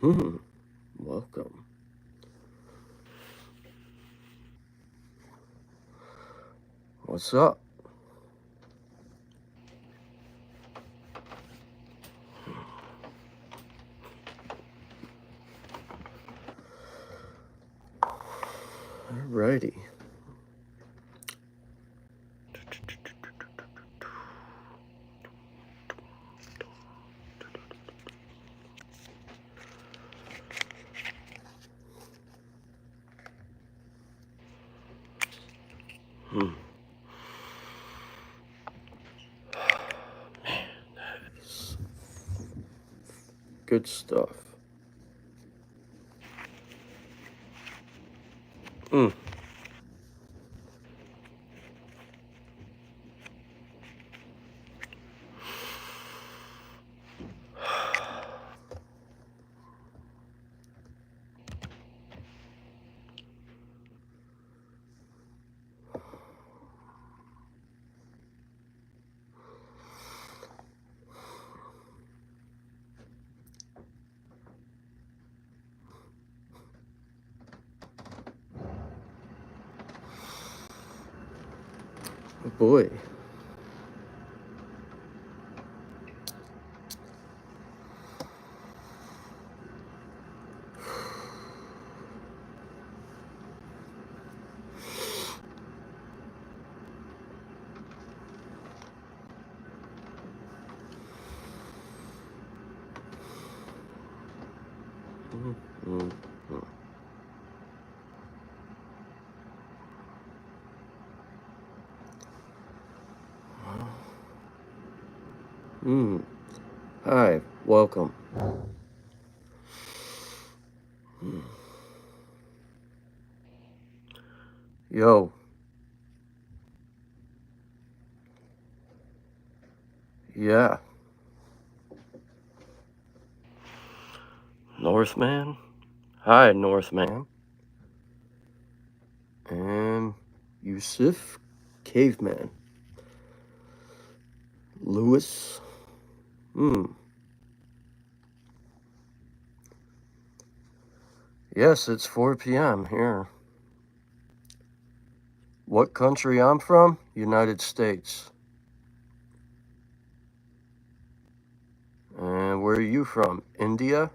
Welcome. What's up? Alrighty. Man, that is good stuff. Oh boy. Hi, welcome. Yo. Yeah. Northman. Hi, Northman. And Yusuf, Caveman. Lewis. Yes, it's 4 p.m. here. What country I'm from? United States. And where are you from? India?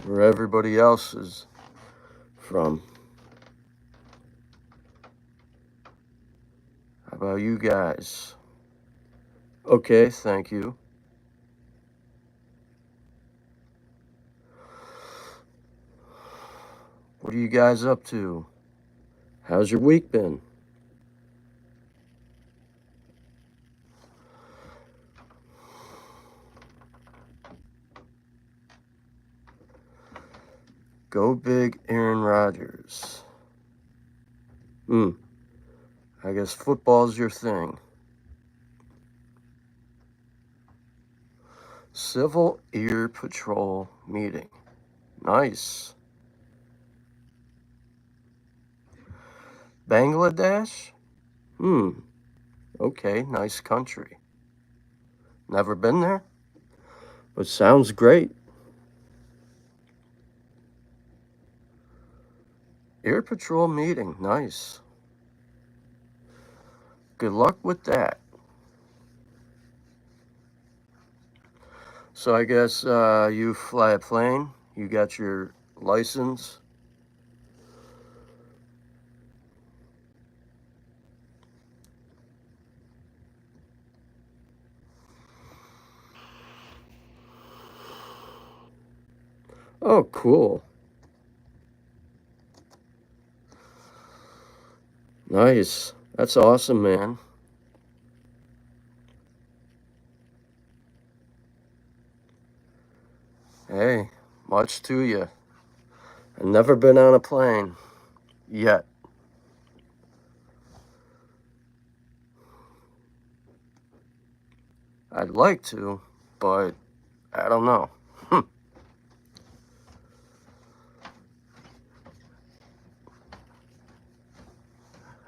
Where everybody else is from. How about you guys? Okay, thank you. What are you guys up to? How's your week been? Go big, Aaron Rodgers. I guess football's your thing. Civil Air Patrol meeting. Nice. Bangladesh? Okay, nice country. Never been there, but sounds great. Air Patrol meeting, nice. Good luck with that. So I guess you fly a plane, you got your license. Oh, cool. Nice. That's awesome, man. Hey, much to you. I've never been on a plane yet. I'd like to, but I don't know.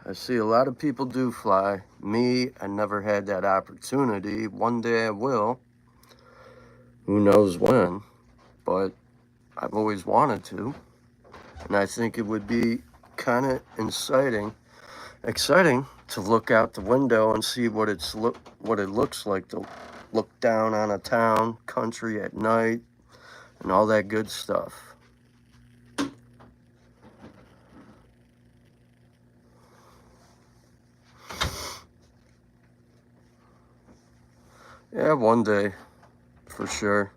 I see a lot of people do fly. Me, I never had that opportunity. One day I will. Who knows when, but I've always wanted to. And I think it would be kind of exciting to look out the window and see what it looks like to look down on a town, country at night, and all that good stuff. Yeah, one day, for sure.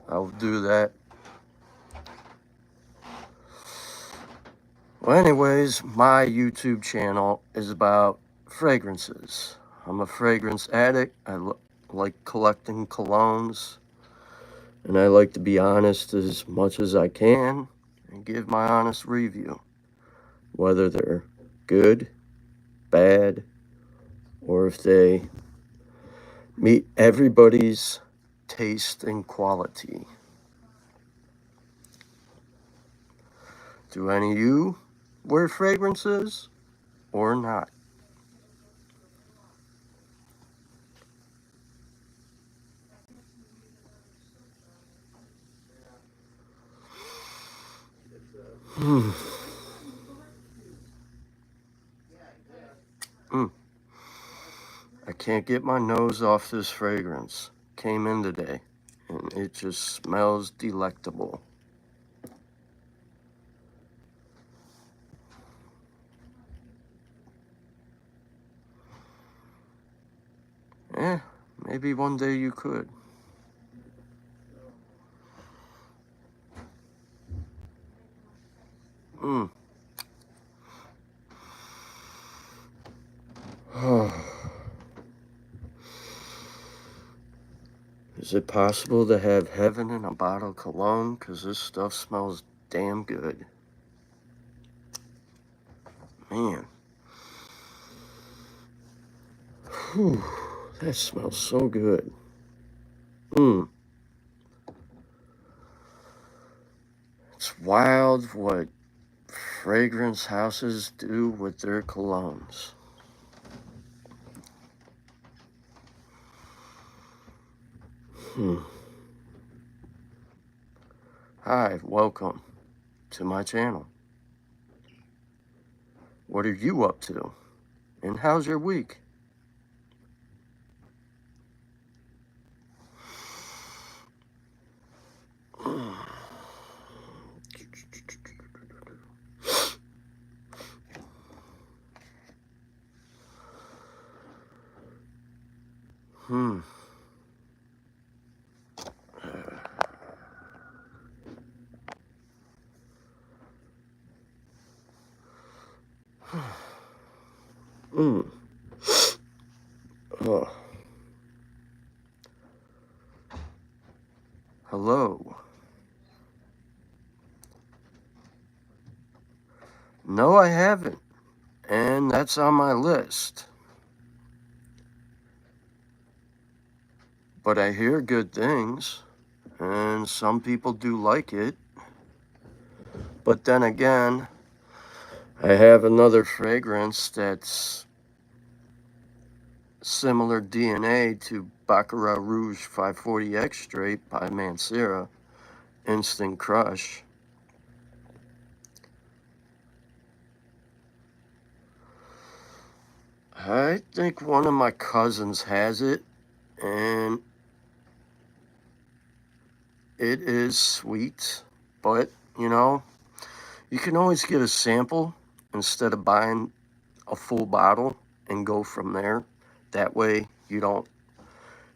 I'll do that. Well, anyways, my YouTube channel is about fragrances. I'm a fragrance addict. I like collecting colognes. And I like to be honest as much as I can and give my honest review. Whether they're good, bad, or if they meet everybody's taste and quality. Do any of you wear fragrances or not? I can't get my nose off this fragrance. Came in today, and it just smells delectable. Eh, maybe one day you could. Is it possible to have heaven in a bottle of cologne? Because this stuff smells damn good. Man. Whew, that smells so good. It's wild what fragrance houses do with their colognes. Hi, welcome to my channel. What are you up to? And how's your week? Oh. Hello. No, I haven't. And that's on my list. But I hear good things. And some people do like it. But then again, I have another fragrance that's similar DNA to Baccarat Rouge 540 Extrait by Mancera, Instant Crush. I think one of my cousins has it, and it is sweet, but, you know, you can always get a sample instead of buying a full bottle and go from there. That way you don't,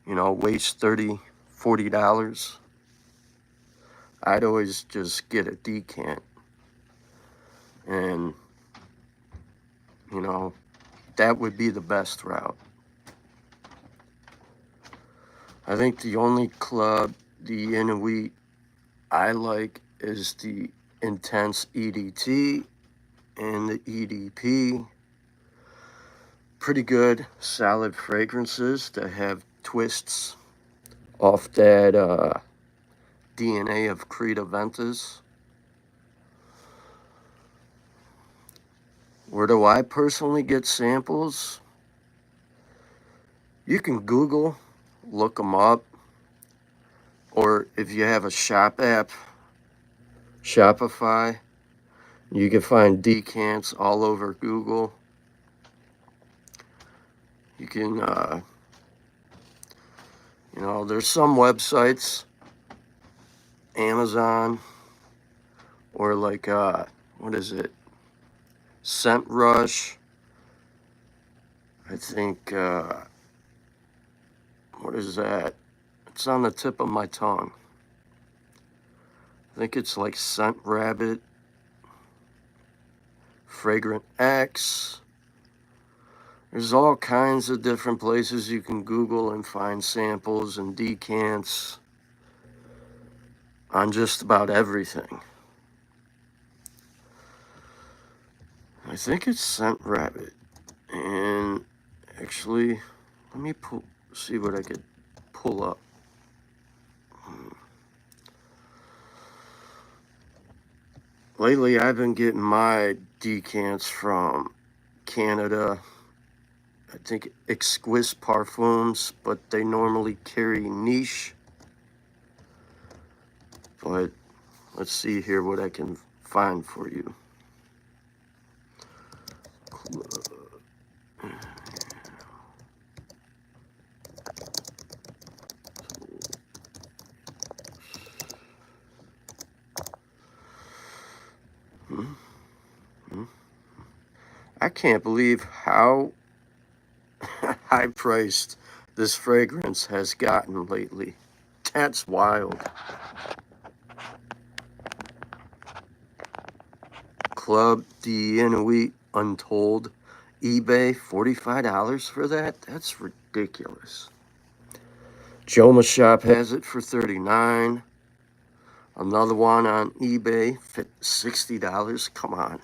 waste $30, $40. I'd always just get a decant. And, that would be the best route. I think the only club, the Inuit, I like is the Intense EDT and the EDP. Pretty good, solid fragrances that have twists off that DNA of Creta Ventus. Where do I personally get samples? You can Google, look them up, or if you have a shop app, Shopify, you can find decants all over Google. You can, there's some websites, Amazon, or like, what is it? Scent Rush. I think, what is that? It's on the tip of my tongue. I think it's like Scent Rabbit, Fragrant X. There's all kinds of different places you can Google and find samples and decants on just about everything. I think it's Scent Rabbit. And actually, let me see what I could pull up. Lately, I've been getting my decants from Canada. I think Exquisite Parfums, but they normally carry niche. But let's see here what I can find for you. I can't believe how high priced this fragrance has gotten lately. That's wild. Club d'Inuit Untold. eBay, $45 for that? That's ridiculous. Joma Shop has it for $39. Another one on eBay, $60. Come on.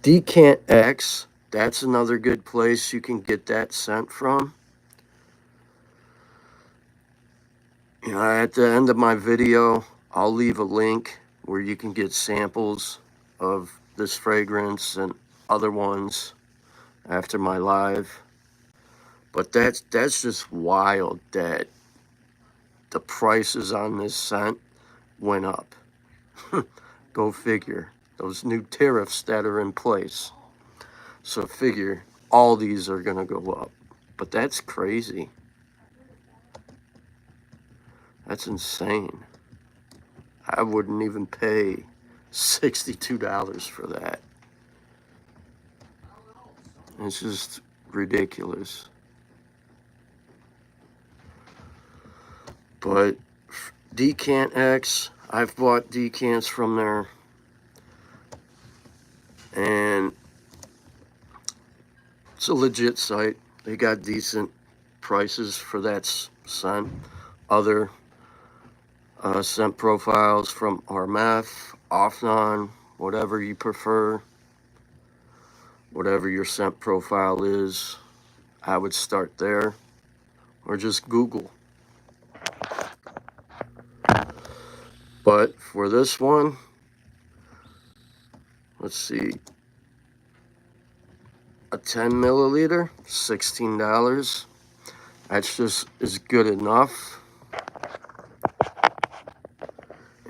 Decant X, that's another good place you can get that scent from. You know, at the end of my video, I'll leave a link where you can get samples of this fragrance and other ones after my live. But that's just wild that the prices on this scent went up. Go figure. Those new tariffs that are in place. So figure all these are gonna go up. But that's crazy. That's insane. I wouldn't even pay $62 for that. It's just ridiculous. But Decant X, I've bought decants from there. And it's a legit site. They got decent prices for that scent. Other scent profiles from Armaf, Offnon, whatever you prefer. Whatever your scent profile is, I would start there. Or just Google. But for this one, let's see. A 10 milliliter, $16. That's just is good enough.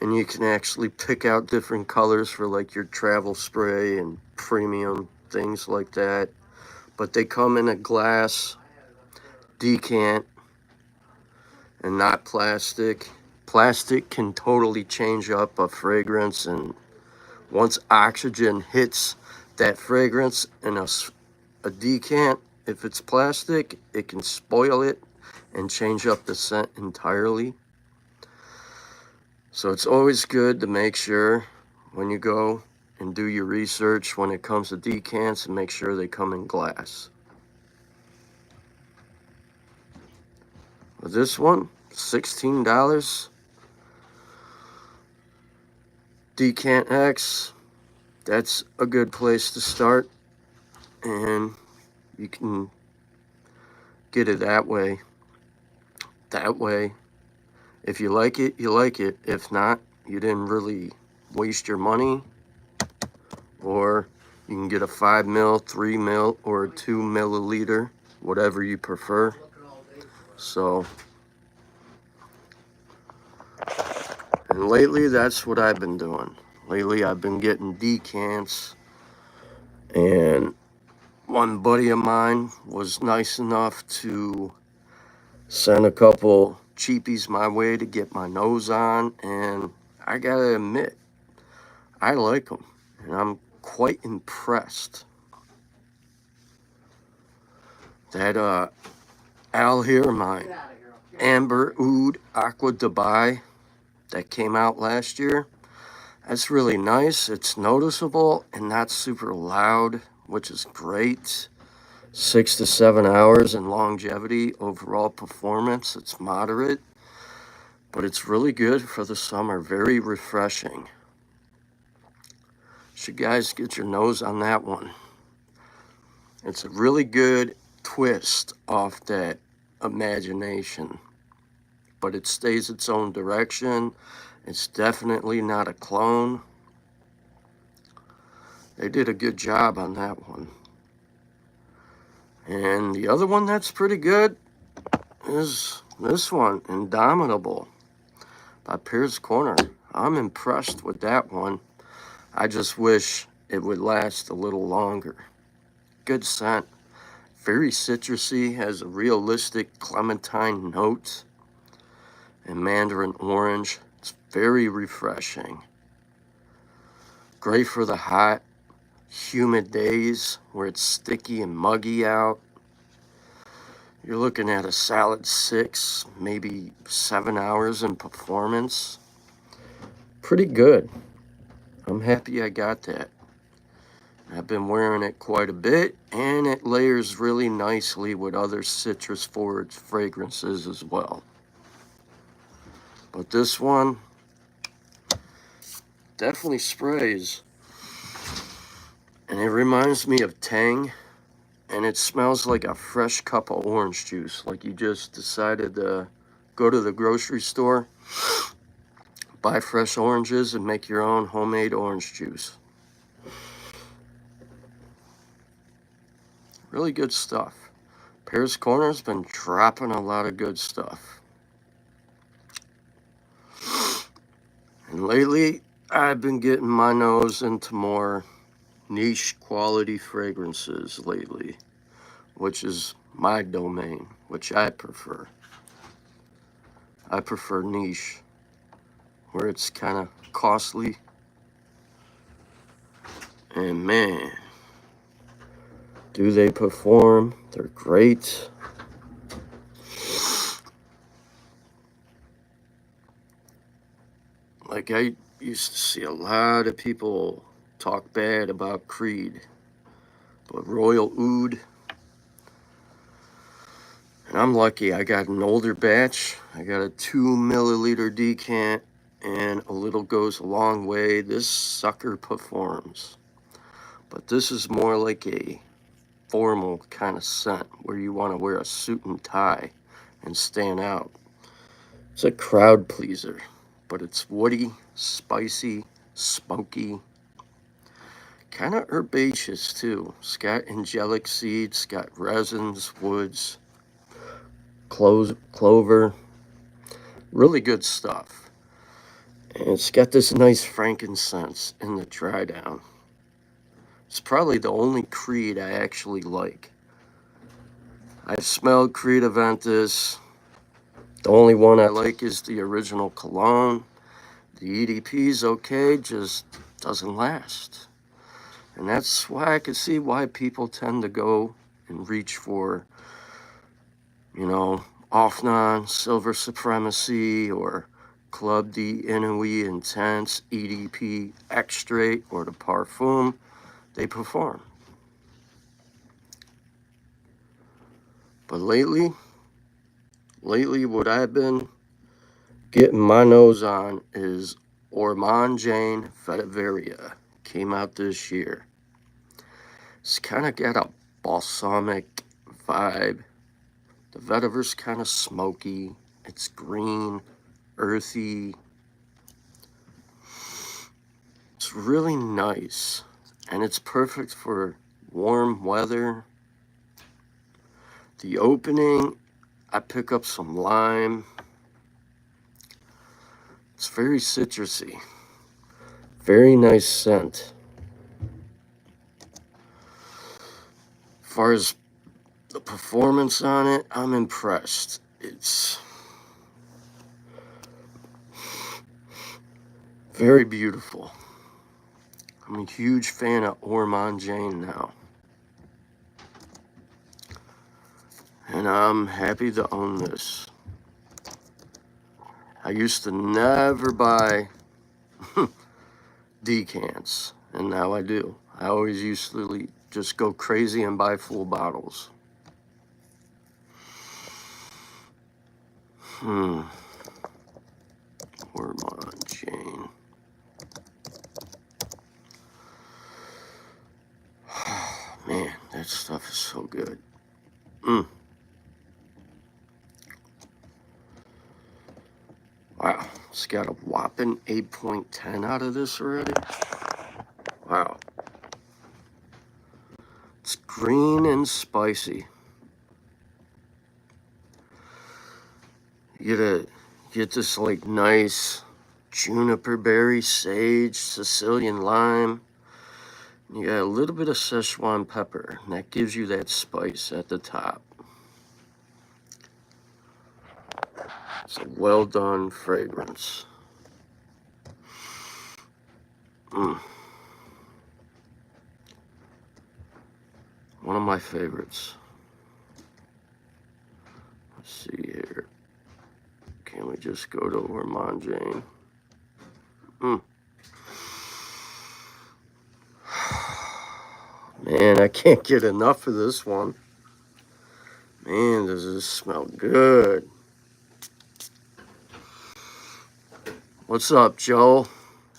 And you can actually pick out different colors for like your travel spray and premium things like that. But they come in a glass decant and not plastic. Plastic can totally change up a fragrance, and once oxygen hits that fragrance in a decant, if it's plastic, it can spoil it and change up the scent entirely. So it's always good to make sure when you go and do your research when it comes to decants, and make sure they come in glass. With this one, $16. Decant X, that's a good place to start, and you can get it that way. That way, if you like it, you like it. If not, you didn't really waste your money, or You can get a 5 mil, 3 mil, or a 2 milliliter, whatever you prefer. So, and lately that's what I've been doing. Lately I've been getting decants, and one buddy of mine was nice enough to send a couple cheapies my way to get my nose on, and I gotta admit, I like them, and I'm quite impressed. That Al here, my Amber Oud Aqua Dubai that came out last year, that's really nice. It's noticeable and not super loud, which is great. 6 to 7 hours in longevity. Overall performance, it's moderate, but it's really good for the summer. Very refreshing. Should guys get your nose on that one. It's a really good twist off that imagination, but it stays its own direction. It's definitely not a clone. They did a good job on that one. And the other one that's pretty good is this one, Indomitable by Pierce Corner. I'm impressed with that one. I just wish it would last a little longer. Good scent. Very citrusy, has a realistic clementine note and mandarin orange. It's very refreshing. Great for the hot, humid days where it's sticky and muggy out. You're looking at a solid 6, maybe 7 hours in performance. Pretty good. I'm happy I got that. I've been wearing it quite a bit, and it layers really nicely with other citrus forward fragrances as well. But this one definitely sprays, and it reminds me of Tang, and it smells like a fresh cup of orange juice, like you just decided to go to the grocery store, buy fresh oranges, and make your own homemade orange juice. Really good stuff. Pierce Corner's been dropping a lot of good stuff. And lately, I've been getting my nose into more niche quality fragrances lately, which is my domain, which I prefer. I prefer niche, where it's kind of costly. And man, do they perform? They're great. Like, I used to see a lot of people talk bad about Creed, but Royal Oud, and I'm lucky I got an older batch. I got a 2 milliliter decant, and a little goes a long way. This sucker performs. But this is more like a formal kind of scent where you want to wear a suit and tie and stand out. It's a crowd pleaser, but it's woody, spicy, smoky, kind of herbaceous too. It's got angelic seeds, it's got resins, woods, clover, really good stuff. And it's got this nice frankincense in the dry down. It's probably the only Creed I actually like. I've smelled Creed Aventus. The only one I like is the original cologne. The EDP's okay, just doesn't last. And that's why I can see why people tend to go and reach for, you know, Offnon, Silver Supremacy, or Club D Inouï Intense, EDP Extrait, or the Parfum. They perform. But lately, what I've been getting my nose on is Ormond Jane Vetiveria. Came out this year. It's kind of got a balsamic vibe. The vetiver's kind of smoky. It's green, earthy. It's really nice. and it's perfect for warm weather. The opening, I pick up some lime. It's very citrusy. Very nice scent. As far as the performance on it, I'm impressed. It's very beautiful. I'm a huge fan of Ormond Jane now. And I'm happy to own this. I used to never buy decants, and now I do. I always used to just go crazy and buy full bottles. Ormond Jane. Man, that stuff is so good. Wow, it's got a whopping 8.10 out of this already. Wow. It's green and spicy. You get this like nice juniper berry, sage, Sicilian lime. You got a little bit of Szechuan pepper, and that gives you that spice at the top. It's a well done fragrance. One of my favorites. Let's see here. Can we just go to Ormond Jane? Man, I can't get enough of this one. Man, does this smell good. What's up, Joe?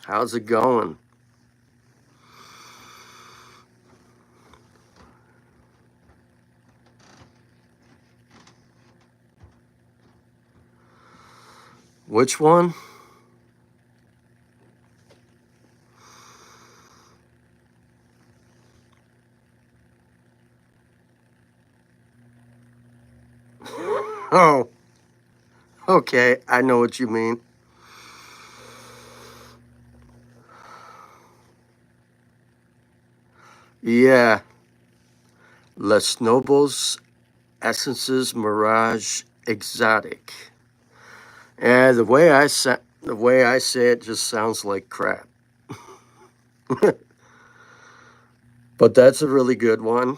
How's it going? Which one? Oh, okay. I know what you mean. Yeah. Les Nobles Essences Mirage Exotic. Yeah, the way I say it just sounds like crap. But that's a really good one.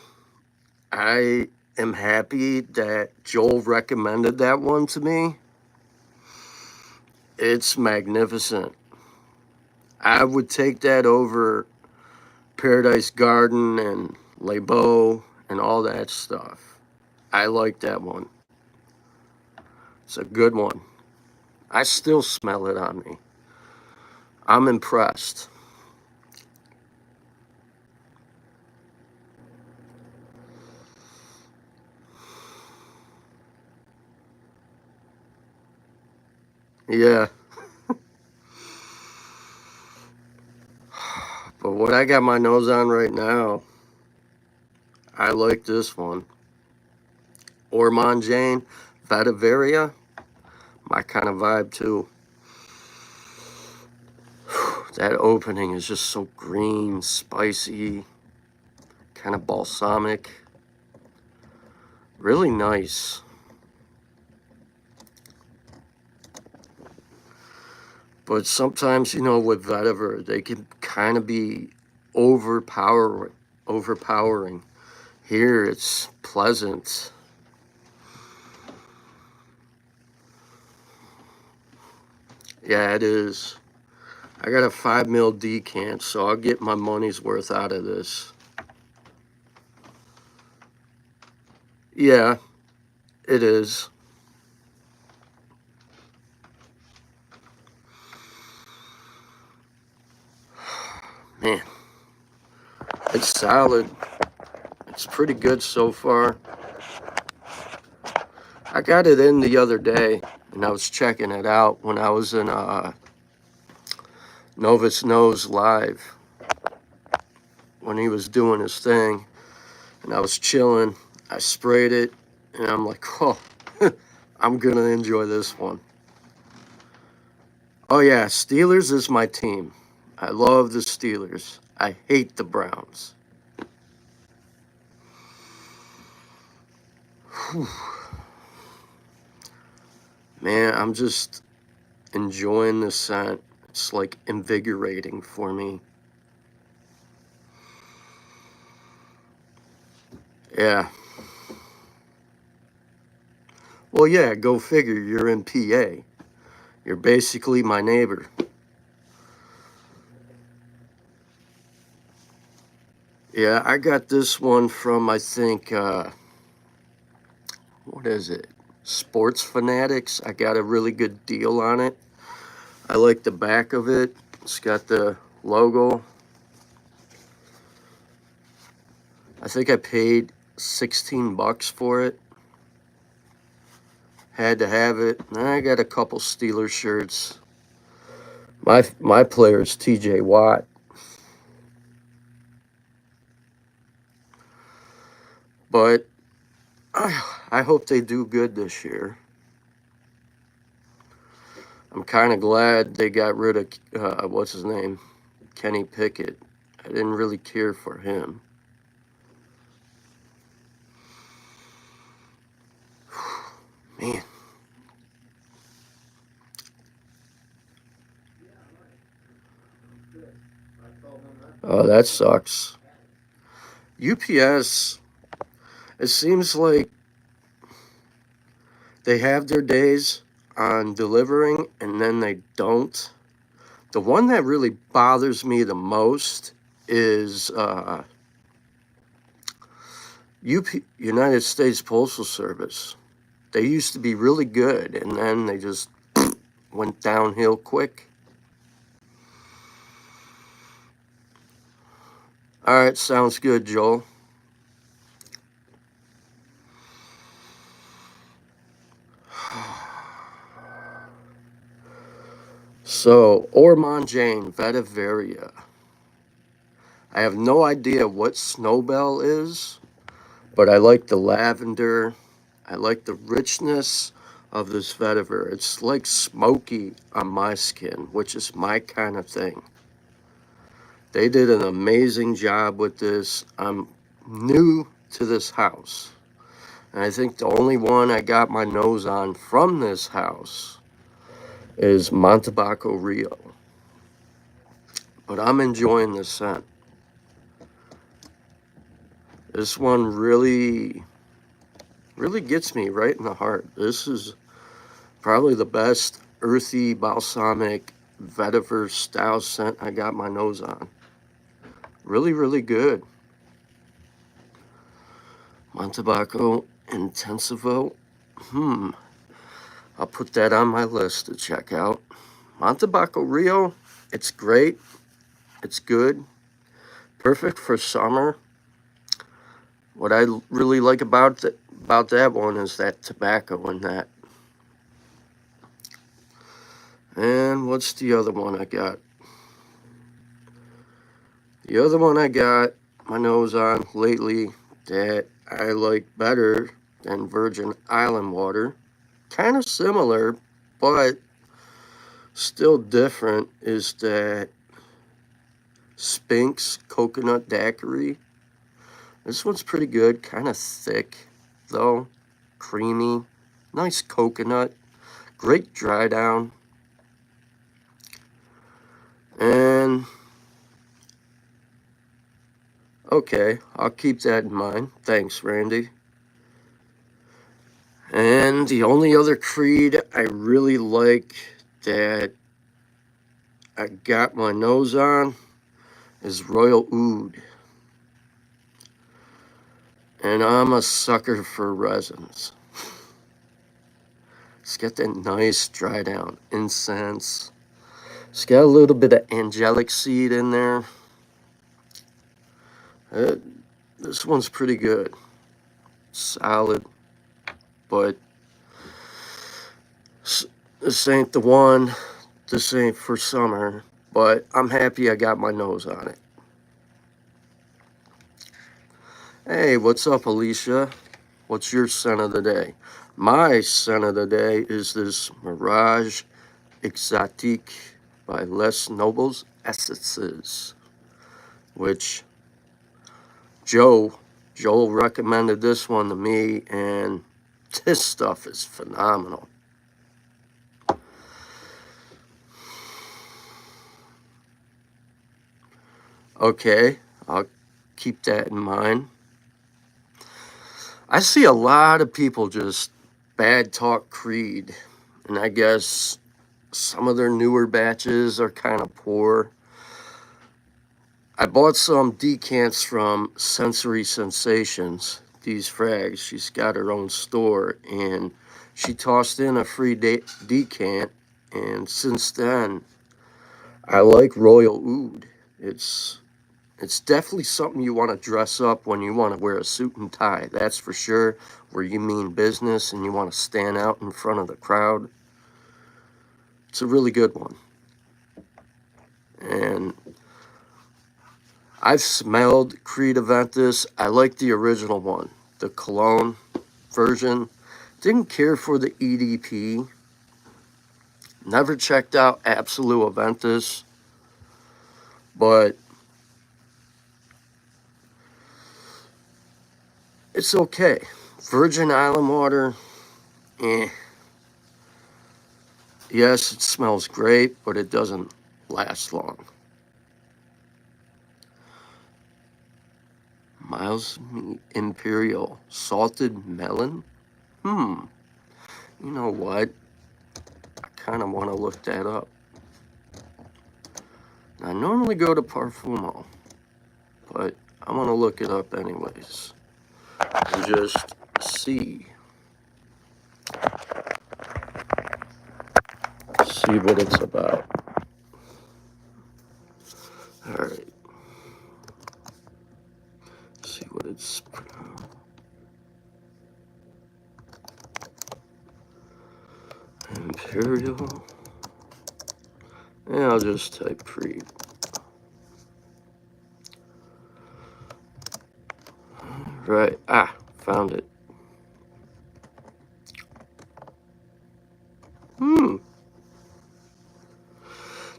I am happy that Joel recommended that one to me. It's magnificent. I would take that over Paradise Garden and Les Beaux and all that stuff. I like that one. It's a good one. I still smell it on me. I'm impressed. Yeah. But what I got my nose on right now, I like this one. Ormond Jane, Vetiveria, my kind of vibe too. That opening is just so green, spicy, kind of balsamic. Really nice. But sometimes, with vetiver, they can kind of be overpowering. Here, it's pleasant. Yeah, it is. I got a 5 ml decant, so I'll get my money's worth out of this. Yeah, it is. Man, it's solid. It's pretty good so far. I got it in the other day, and I was checking it out when I was in Novus Knows Live. when he was doing his thing, and I was chilling. I sprayed it, and I'm like, oh, I'm going to enjoy this one. Oh, yeah, Steelers is my team. I love the Steelers. I hate the Browns. Whew. Man, I'm just enjoying the scent. It's like invigorating for me. Yeah. Well, yeah, go figure. You're in PA. You're basically my neighbor. Yeah, I got this one from, I think, what is it? Sports Fanatics. I got a really good deal on it. I like the back of it. It's got the logo. I think I paid $16 for it. Had to have it. And I got a couple Steelers shirts. My player is TJ Watt. But I hope they do good this year. I'm kind of glad they got rid of, what's his name? Kenny Pickett. I didn't really care for him. Man. Oh, that sucks. UPS, it seems like they have their days on delivering and then they don't. The one that really bothers me the most is United States Postal Service. They used to be really good, and then they just went downhill quick. All right, sounds good, Joel. So, Ormond Jane, Vetiveria. I have no idea what Snowbell is, but I like the lavender. I like the richness of this vetiver. It's like smoky on my skin, which is my kind of thing. They did an amazing job with this. I'm new to this house, and I think the only one I got my nose on from this house is Montebaco Rio. But I'm enjoying this scent. This one really gets me right in the heart. This is probably the best earthy balsamic vetiver style scent I got my nose on. Really good. Montebaco Intensivo. I'll put that on my list to check out. Montebaco Rio, it's great. It's good. Perfect for summer. What I really like about that one is that tobacco in that. And what's the other one I got? The other one I got my nose on lately that I like better than Virgin Island water, kind of similar, but still different, is that Spink's Coconut Daiquiri. This one's pretty good, kind of thick though, creamy, nice coconut, great dry down. And okay, I'll keep that in mind. Thanks, Randy. And the only other creed I really like that I got my nose on is Royal Oud. And I'm a sucker for resins. It's got that nice dry down incense. It's got a little bit of angelic seed in there. This one's pretty good. Solid. But this ain't the one. This ain't for summer. But I'm happy I got my nose on it. Hey, what's up, Alicia? What's your scent of the day? My scent of the day is this Mirage Exotique by Les Nobles Essences, which Joe recommended this one to me, and this stuff is phenomenal. Okay, I'll keep that in mind. I see a lot of people just bad talk Creed, and I guess some of their newer batches are kind of poor. I bought some decants from Sensory Sensations, these frags. She's got her own store, and she tossed in a free decant, and since then, I like Royal Oud. It's definitely something you want to dress up when you want to wear a suit and tie, that's for sure, where you mean business and you want to stand out in front of the crowd. It's a really good one. And I've smelled Creed Aventus. I like the original one, the cologne version. Didn't care for the EDP. Never checked out Absolute Aventus, but it's okay. Virgin Island water, eh. Yes, it smells great, but it doesn't last long. Miles Imperial Salted Melon? You know what? I kind of want to look that up. I normally go to Parfumo, but I want to look it up anyways and just see what it's about. All right. See what it's. Imperial. And I'll just type Creed. Right. Found it.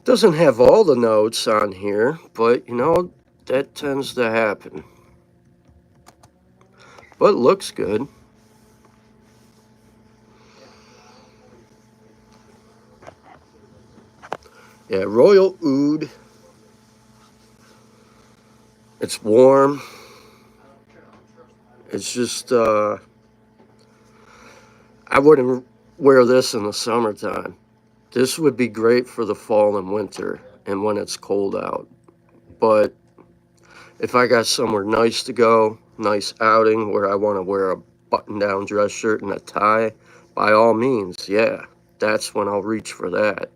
Doesn't have all the notes on here, but you know, that tends to happen. But it looks good. Yeah, Royal Oud. It's warm. It's just, I wouldn't wear this in the summertime. This would be great for the fall and winter and when it's cold out. But if I got somewhere nice to go, nice outing where I want to wear a button-down dress shirt and a tie, by all means, yeah, that's when I'll reach for that.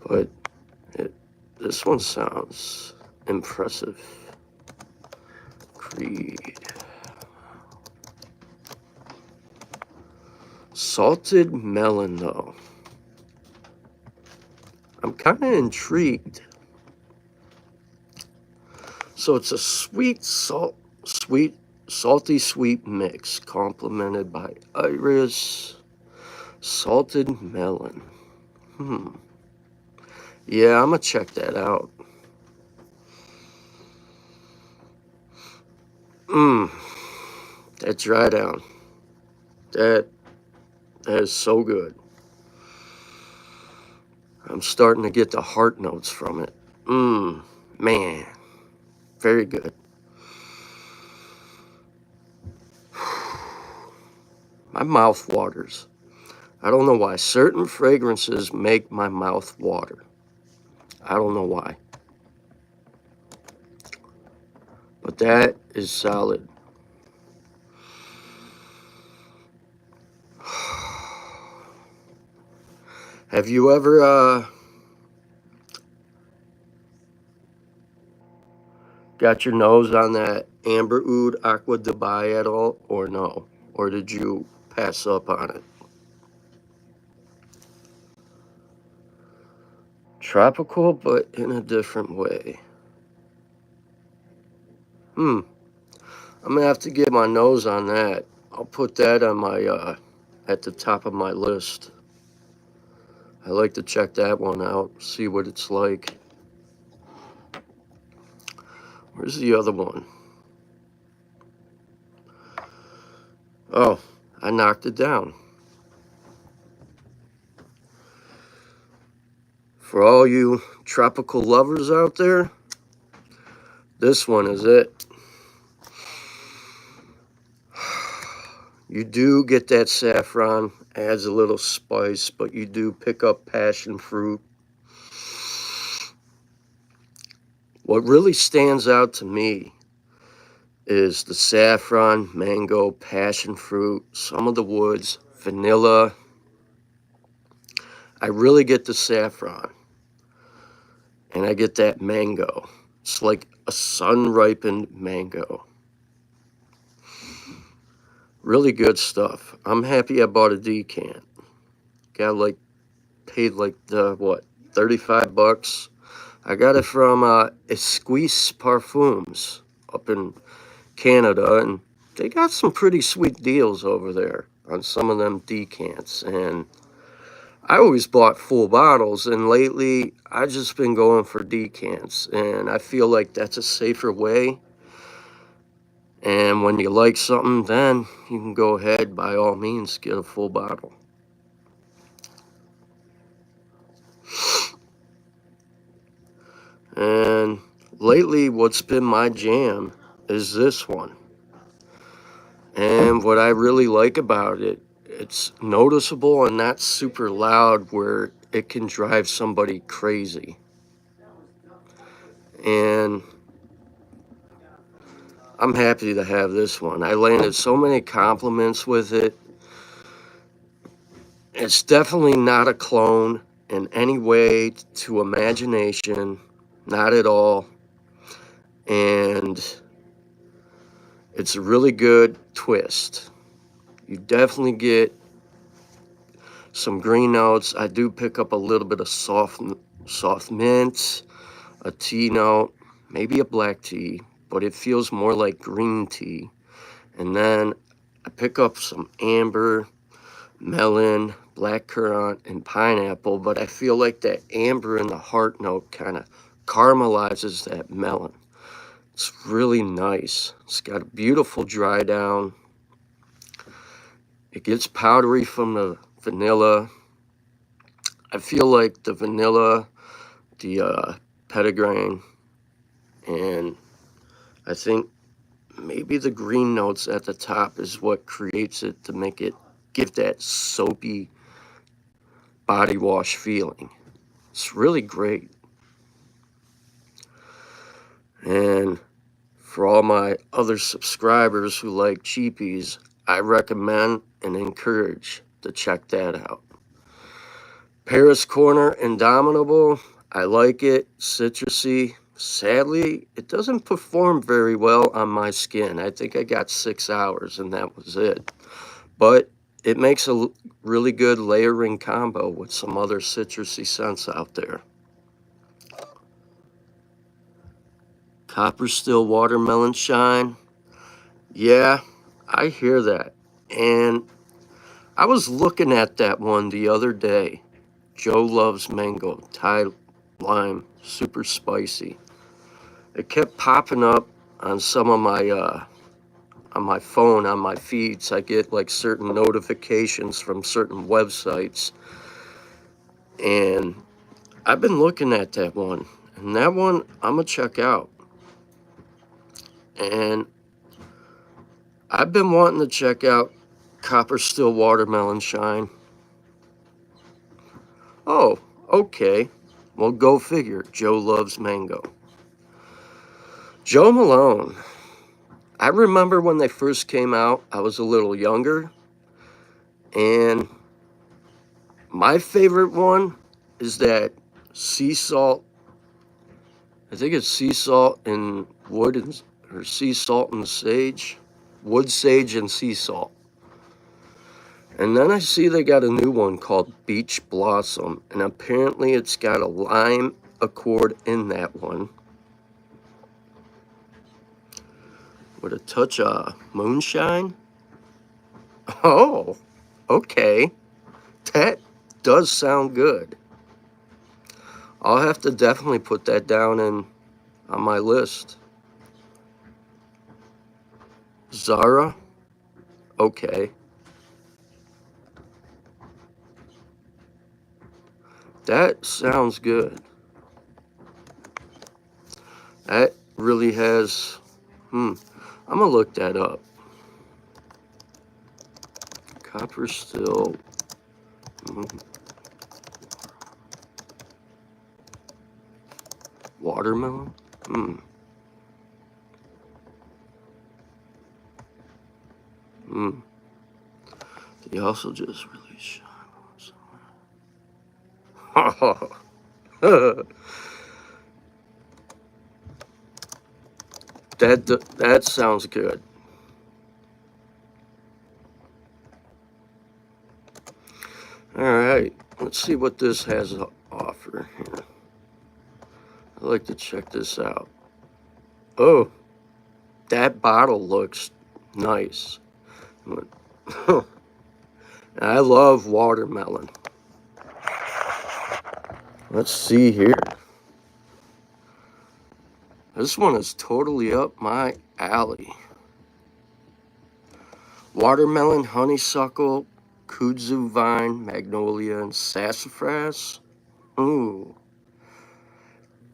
But this one sounds impressive. Creed. Salted melon, though. I'm kind of intrigued. So it's a salty sweet mix, complemented by iris, salted melon. Yeah, I'm gonna check that out. That dry down. That is so good. I'm starting to get the heart notes from it. Man. Very good. My mouth waters. I don't know why. Certain fragrances make my mouth water. I don't know why. But that is solid. Have you ever got your nose on that Amber Oud Aqua Dubai at all, or no? Or did you pass up on it? tropical, but in a different way. I'm gonna have to get my nose on that. I'll put that on my at the top of my list. I like to check that one out, see what it's like. Where's the other one? Oh, I knocked it down. For all you tropical lovers out there, this one is it. You do get that saffron, adds a little spice, but you do pick up passion fruit. What really stands out to me is the saffron, mango, passion fruit, some of the woods, vanilla. I really get the saffron, and I get that mango. It's like a sun-ripened mango. Really good stuff. I'm happy I bought a decant. Paid like the, 35 bucks. I got it from Esquisse Parfums up in Canada, and they got some pretty sweet deals over there on some of them decants. And I always bought full bottles, and lately I've just been going for decants, and I feel like that's a safer way. And when you like something, then you can go ahead, by all means, get a full bottle. And lately, what's been my jam is this one. And what I really like about it, it's noticeable and not super loud where it can drive somebody crazy. And I'm happy to have this one. I landed so many compliments with it. It's definitely not a clone in any way to imagination, not at all. And it's a really good twist. You definitely get some green notes. I do pick up a little bit of soft mint, a tea note, maybe a black tea, but it feels more like green tea. And then I pick up some amber, melon, blackcurrant, and pineapple, but I feel like that amber and the heart note kind of caramelizes that melon. It's really nice. It's got a beautiful dry down. It gets powdery from the vanilla. I feel like the vanilla, the petitgrain, and I think maybe the green notes at the top is what creates it to make it give that soapy body wash feeling. It's really great. And for all my other subscribers who like cheapies, I recommend and encourage to check that out. Paris Corner Indomitable, I like it. Citrusy. Sadly, it doesn't perform very well on my skin. I think I got 6 hours and that was it. But it makes a really good layering combo with some other citrusy scents out there. Copper Still Watermelon Shine. Yeah, I hear that. And I was looking at that one the other day. Joe Loves Mango, Thai Lime, super spicy. It kept popping up on some of my, on my phone, on my feeds. I get like certain notifications from certain websites. And I've been looking at that one. And that one I'm going to check out. And I've been wanting to check out Copper Still Watermelon Shine. Oh, okay. Well, go figure. Joe Loves Mango. Joe Malone. I remember when they first came out, I was a little younger. And my favorite one is that sea salt. I think it's sea salt and wood, or sea salt and sage. Wood, sage, and sea salt. And then I see they got a new one called Beach Blossom, and apparently it's got a lime accord in that one with a touch of moonshine. Oh, okay. That does sound good. I'll have to definitely put that down on my list. Zara? Okay. That sounds good. That really has... I'm going to look that up. Copper still... Watermelon? They also just released shine on somewhere. That sounds good. All right, let's see what this has to offer here. I'd like to check this out. Oh, that bottle looks nice. I love watermelon. Let's see here. This one is totally up my alley. Watermelon, honeysuckle, kudzu vine, magnolia, and sassafras. Ooh,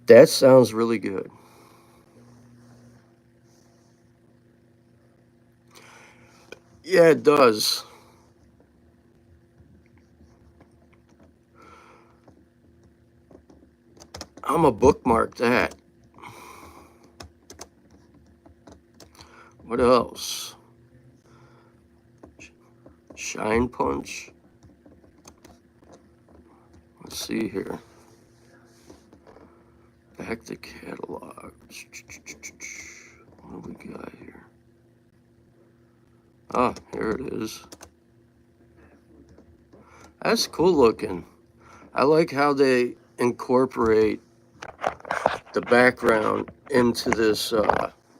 that sounds really good. Yeah, it does. I'm a bookmark that. What else? Shine Punch. Let's see here. Back to catalog. What do we got here? Ah, here it is. That's cool looking. I like how they incorporate the background into this,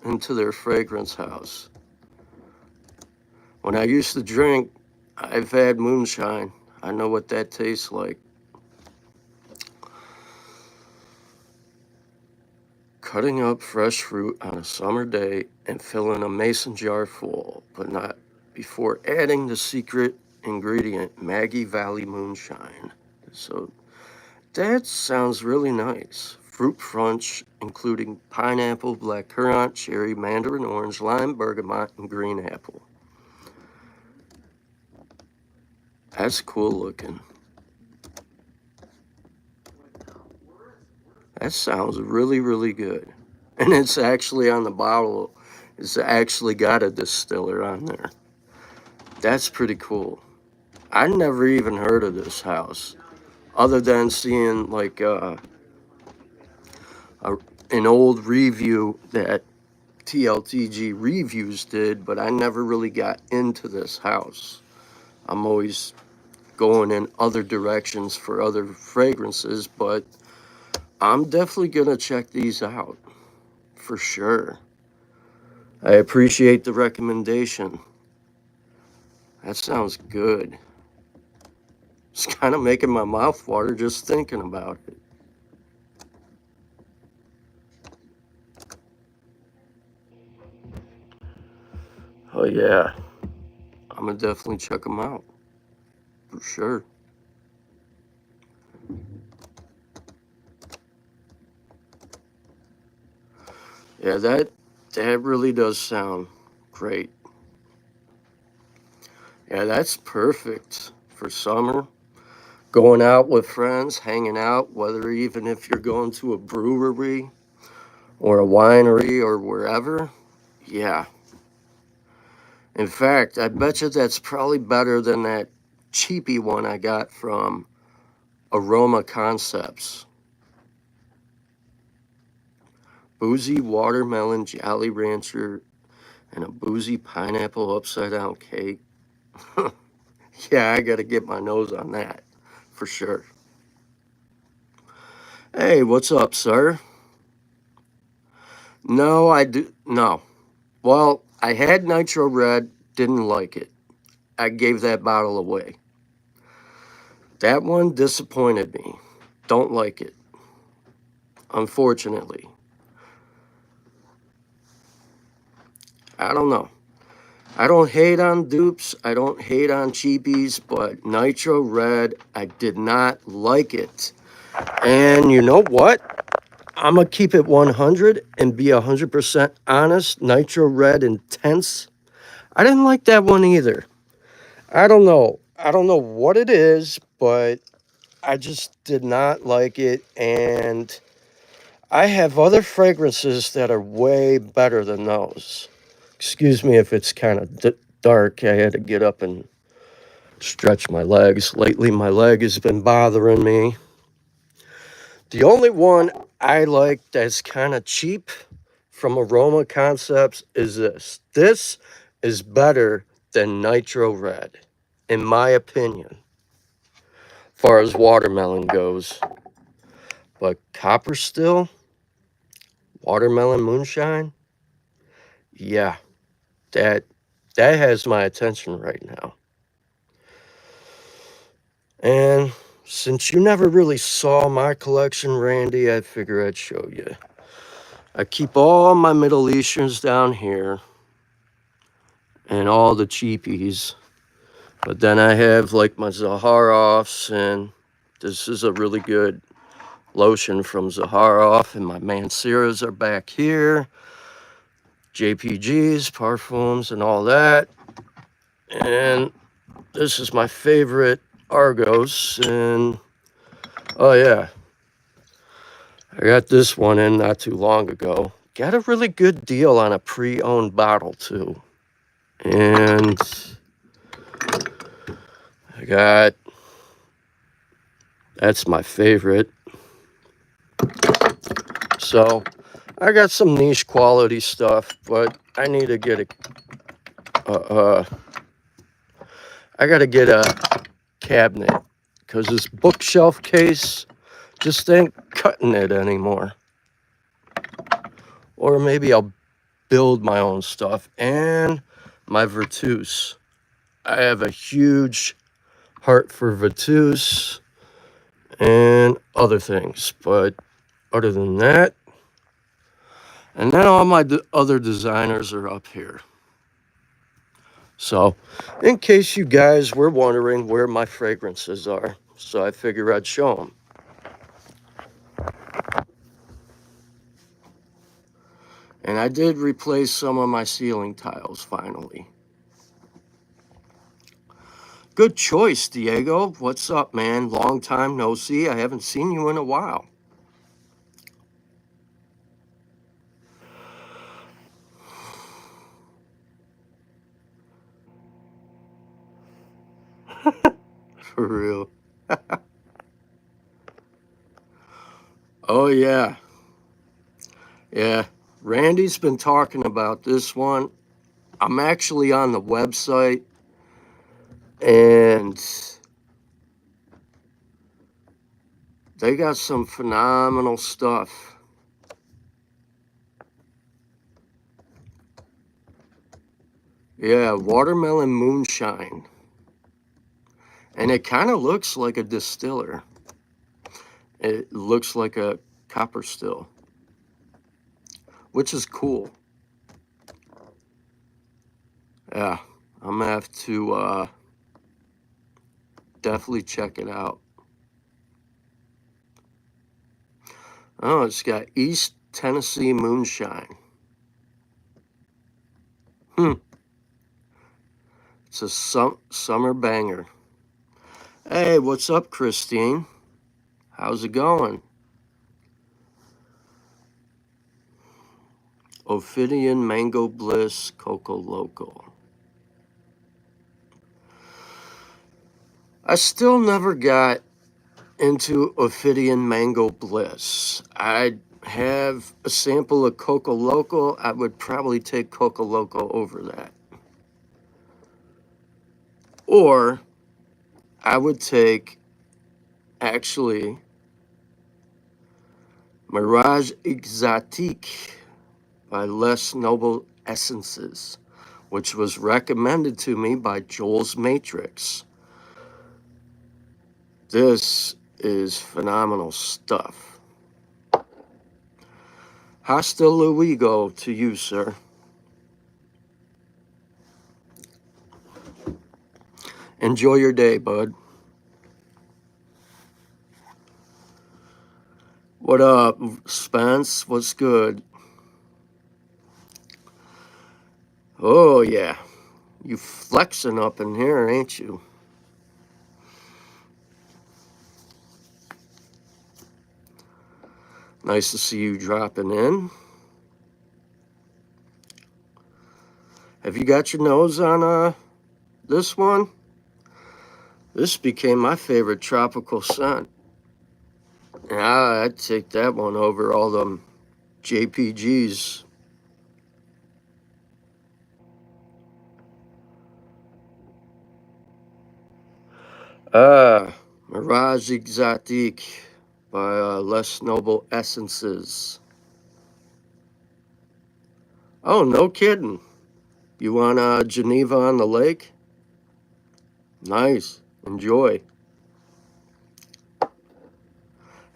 into their fragrance house. When I used to drink, I've had moonshine. I know what that tastes like. Cutting up fresh fruit on a summer day and filling a mason jar full, but not before adding the secret ingredient, Maggie Valley Moonshine. So that sounds really nice. Fruit crunch, including pineapple, blackcurrant, cherry, mandarin orange, lime, bergamot, and green apple. That's cool looking. That sounds really, really good. And it's actually on the bottle. It's actually got a distiller on there. That's pretty cool. I never even heard of this house, other than seeing like an old review that TLTG Reviews did, but I never really got into this house. I'm always going in other directions for other fragrances, but I'm definitely gonna check these out for sure. I appreciate the recommendation. That sounds good. It's kind of making my mouth water just thinking about it. Oh yeah, I'm gonna definitely check them out for sure. Yeah, that really does sound great. Yeah, that's perfect for summer. Going out with friends, hanging out, whether even if you're going to a brewery or a winery or wherever. Yeah. In fact, I bet you that's probably better than that cheapy one I got from Aroma Concepts. Boozy watermelon Jolly Rancher and a boozy pineapple upside down cake. Yeah, I got to get my nose on that for sure. Hey, what's up, sir? No, I do. No. Well, I had Nitro Red, didn't like it. I gave that bottle away. That one disappointed me. Don't like it, unfortunately. I don't know. I don't hate on dupes. I don't hate on cheapies, but Nitro Red, I did not like it. And you know what? I'm going to keep it 100 and be 100% honest. Nitro Red Intense. I didn't like that one either. I don't know. I don't know what it is, but I just did not like it. And I have other fragrances that are way better than those. Excuse me if it's kind of dark. I had to get up and stretch my legs. Lately, my leg has been bothering me. The only one I like that's kind of cheap from Aroma Concepts is this. This is better than Nitro Red, in my opinion, as far as watermelon goes. But Copper Still, Watermelon Moonshine, yeah, that has my attention right now. And since you never really saw my collection, Randy, I figure I'd show you. I keep all my Middle Easterns down here and all the cheapies. But then I have like my Zaharoffs, and this is a really good lotion from Zaharoff, and my Manceras are back here. JPGs, parfums, and all that. And this is my favorite Argos, and oh yeah, I got this one in not too long ago. Got a really good deal on a pre-owned bottle too. And I got, that's my favorite. So I got some niche quality stuff, but I need to get I got to get a cabinet because this bookshelf case just ain't cutting it anymore. Or maybe I'll build my own stuff. And my Virtus. I have a huge heart for Virtus and other things. But other than that, and then all my other designers are up here. So, in case you guys were wondering where my fragrances are, so I figure I'd show them. And I did replace some of my ceiling tiles finally. Good choice, Diego. What's up, man? Long time no see. I haven't seen you in a while. For real. Oh, yeah. Yeah. Randy's been talking about this one. I'm actually on the website, and they got some phenomenal stuff. Yeah, Watermelon Moonshine. And it kind of looks like a distiller. It looks like a copper still, which is cool. Yeah, I'm gonna have to definitely check it out. Oh, it's got East Tennessee Moonshine. It's a summer banger. Hey, what's up, Christine? How's it going? Ophidian Mango Bliss Coco Loco. I still never got into Ophidian Mango Bliss. I have a sample of Coco Loco. I would probably take Coco Loco over that. Or I would take, actually, Mirage Exotique by Les Noble Essences, which was recommended to me by Joel's Matrix. This is phenomenal stuff. Hasta luego to you, sir. Enjoy your day, bud. What up, Spence? What's good? Oh, yeah. You flexing up in here, ain't you? Nice to see you dropping in. Have you got your nose on this one? This became my favorite tropical scent. Yeah, I'd take that one over all them JPGs. Mirage Exotique by Les Noble Essences. Oh, no kidding. You want Geneva on the Lake? Nice. Enjoy.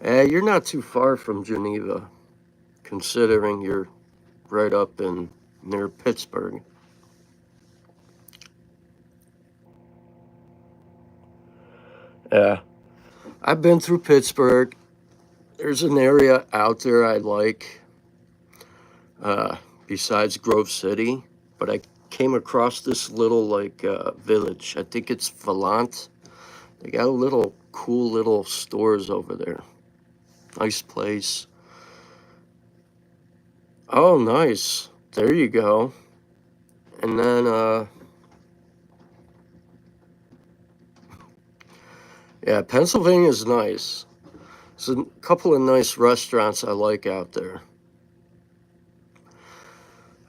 You're not too far from Geneva, considering you're right up in near Pittsburgh. Yeah. I've been through Pittsburgh. There's an area out there I like, besides Grove City, but I came across this little village. I think it's Valant. They got a little cool little stores over there. Nice place. Oh, nice. There you go. And then, yeah, Pennsylvania's nice. There's a couple of nice restaurants I like out there.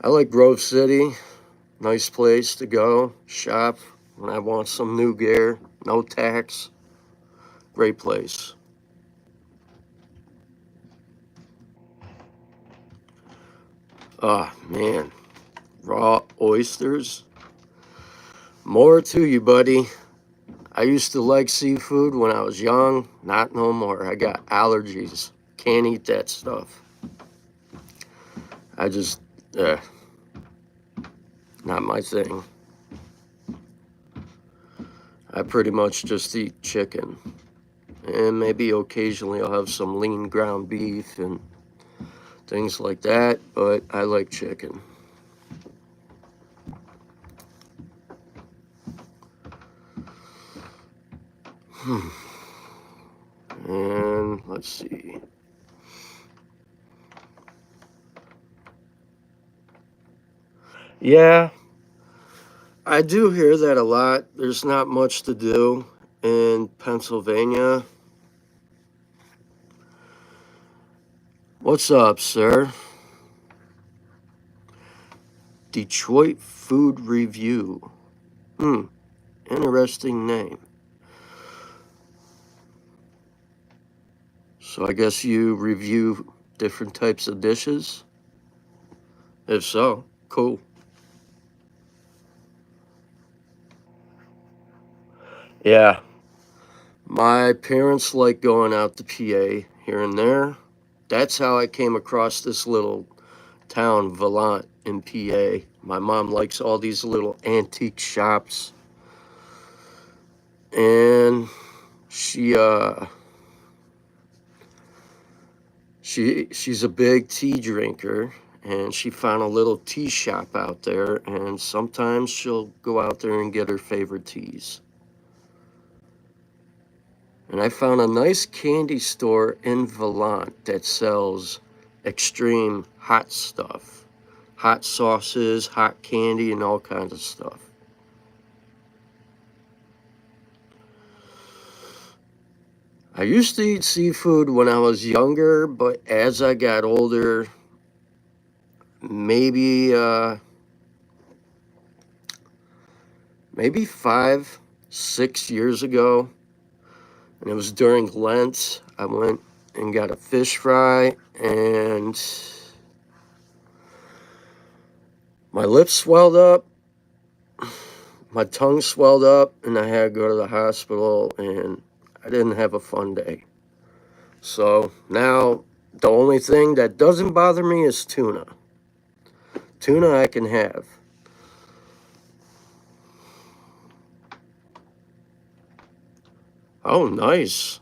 I like Grove City. Nice place to go shop when I want some new gear. No tax. Great place. Oh, man. Raw oysters. More to you, buddy. I used to like seafood when I was young. Not no more. I got allergies. Can't eat that stuff. I just, not my thing. I pretty much just eat chicken. And maybe occasionally I'll have some lean ground beef and things like that, but I like chicken. And let's see. Yeah, I do hear that a lot. There's not much to do in Pennsylvania. What's up, sir? Detroit Food Review. Interesting name. So I guess you review different types of dishes? If so, cool. Yeah. My parents like going out to PA here and there. That's how I came across this little town, Valant, in PA. My mom likes all these little antique shops. And she's a big tea drinker, and she found a little tea shop out there, and sometimes she'll go out there and get her favorite teas. And I found a nice candy store in Valant that sells extreme hot stuff. Hot sauces, hot candy, and all kinds of stuff. I used to eat seafood when I was younger, but as I got older, maybe 5 6 years ago, and it was during Lent. I went and got a fish fry, and my lips swelled up, my tongue swelled up, and I had to go to the hospital, and I didn't have a fun day. So now the only thing that doesn't bother me is tuna. Tuna I can have. Oh, nice.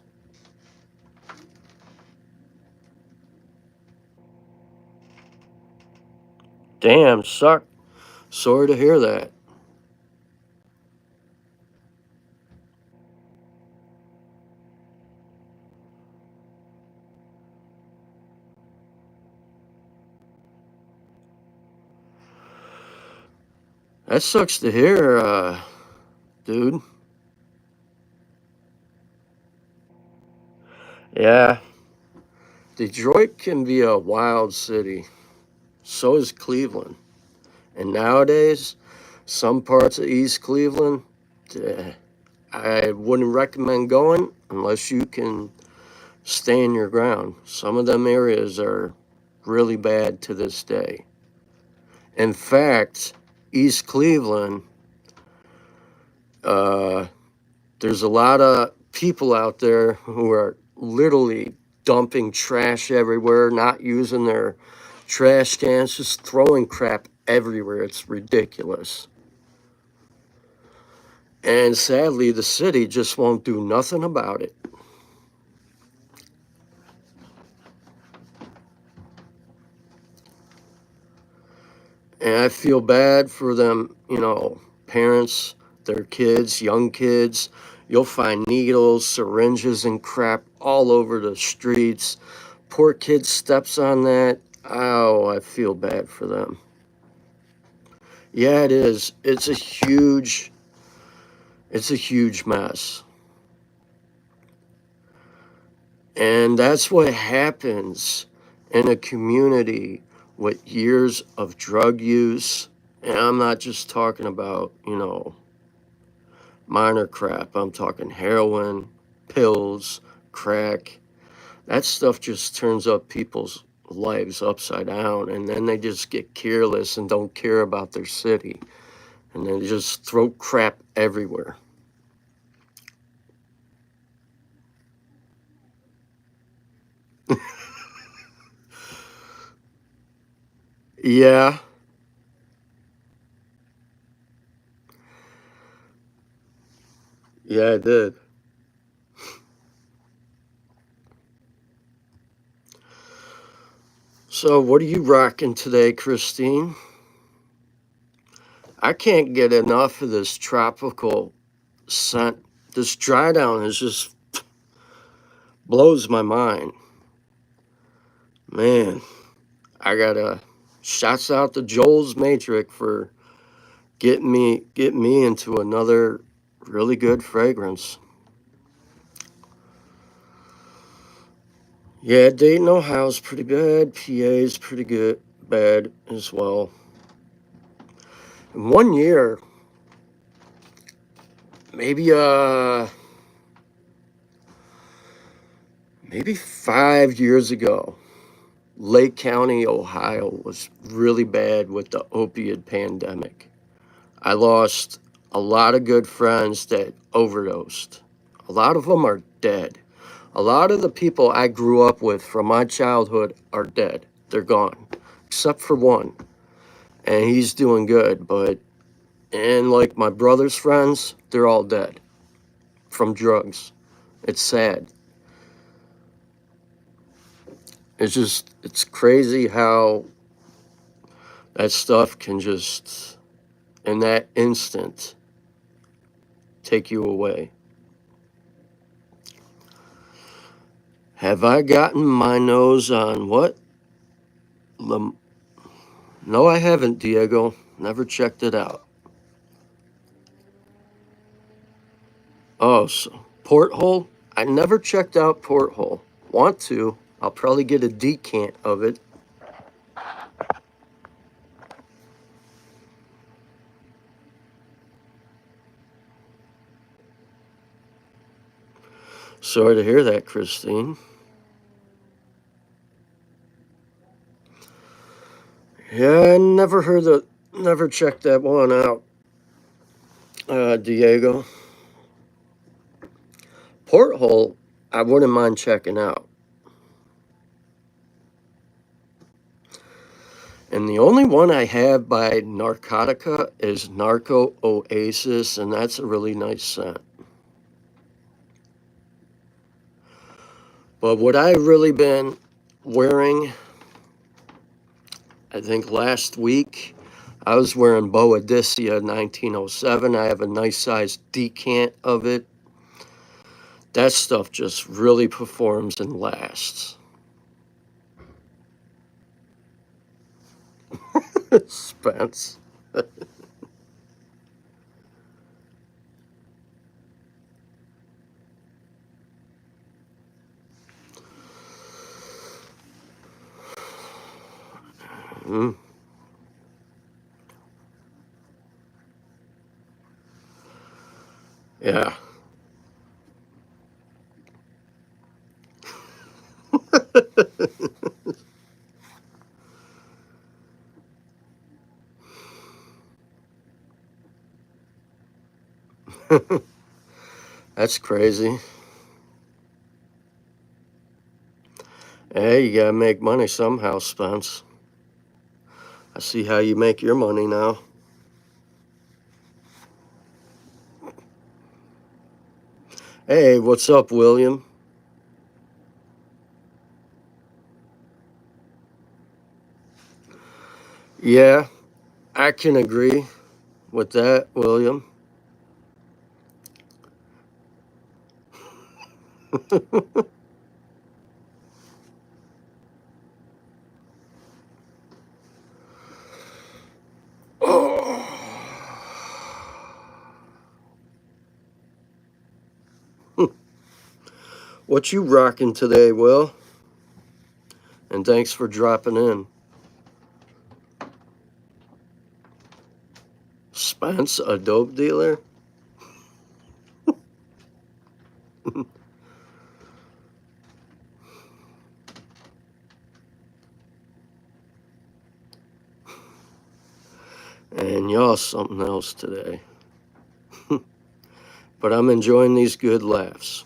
Damn, suck. Sorry to hear that. That sucks to hear, dude. Yeah. Detroit can be a wild city. So is Cleveland. And nowadays, some parts of East Cleveland, I wouldn't recommend going unless you can stand your ground. Some of them areas are really bad to this day. In fact, East Cleveland, there's a lot of people out there who are literally dumping trash everywhere, not using their trash cans, just throwing crap everywhere. It's ridiculous. And sadly, the city just won't do nothing about it. And I feel bad for them, parents, their kids, young kids. You'll find needles, syringes, and crap all over the streets. Poor kid steps on that. Oh, I feel bad for them. Yeah, it is. It's a huge mess. And that's what happens in a community with years of drug use. And I'm not just talking about, minor crap. I'm talking heroin, pills, crack. That stuff just turns up people's lives upside down, and then they just get careless and don't care about their city, and they just throw crap everywhere. Yeah. Yeah, I did. So what are you rocking today, Christine? I can't get enough of this tropical scent. This dry down is just blows my mind. Man, I gotta shouts out to Joel's Matrix for getting me into another really good fragrance. Yeah, Dayton, Ohio's pretty bad. PA's pretty good, bad as well. In 1 year, maybe maybe 5 years ago, Lake County, Ohio was really bad with the opioid pandemic. I lost a lot of good friends that overdosed. A lot of them are dead. A lot of the people I grew up with from my childhood are dead. They're gone, except for one. And he's doing good, and like my brother's friends, they're all dead from drugs. It's sad. It's crazy how that stuff can just, in that instant, take you away. Have I gotten my nose on what? No, I haven't, Diego. Never checked it out. Oh, so Porthole? I never checked out Porthole. Want to. I'll probably get a decant of it. sorry to hear that, Christine. Yeah, I never checked that one out, Diego. Porthole, I wouldn't mind checking out. And the only one I have by Narcotica is Narco Oasis, and that's a really nice scent. But what I've really been wearing, I think last week, I was wearing Boadicea 1907. I have a nice sized decant of it. That stuff just really performs and lasts. Spence. Mm. Yeah. That's crazy. Hey, you gotta make money somehow, Spence. I see how you make your money now. Hey, what's up, William? Yeah, I can agree with that, William. Oh. What you rocking today, Will? And thanks for dropping in. Spence, a dope dealer? And y'all something else today. But I'm enjoying these good laughs.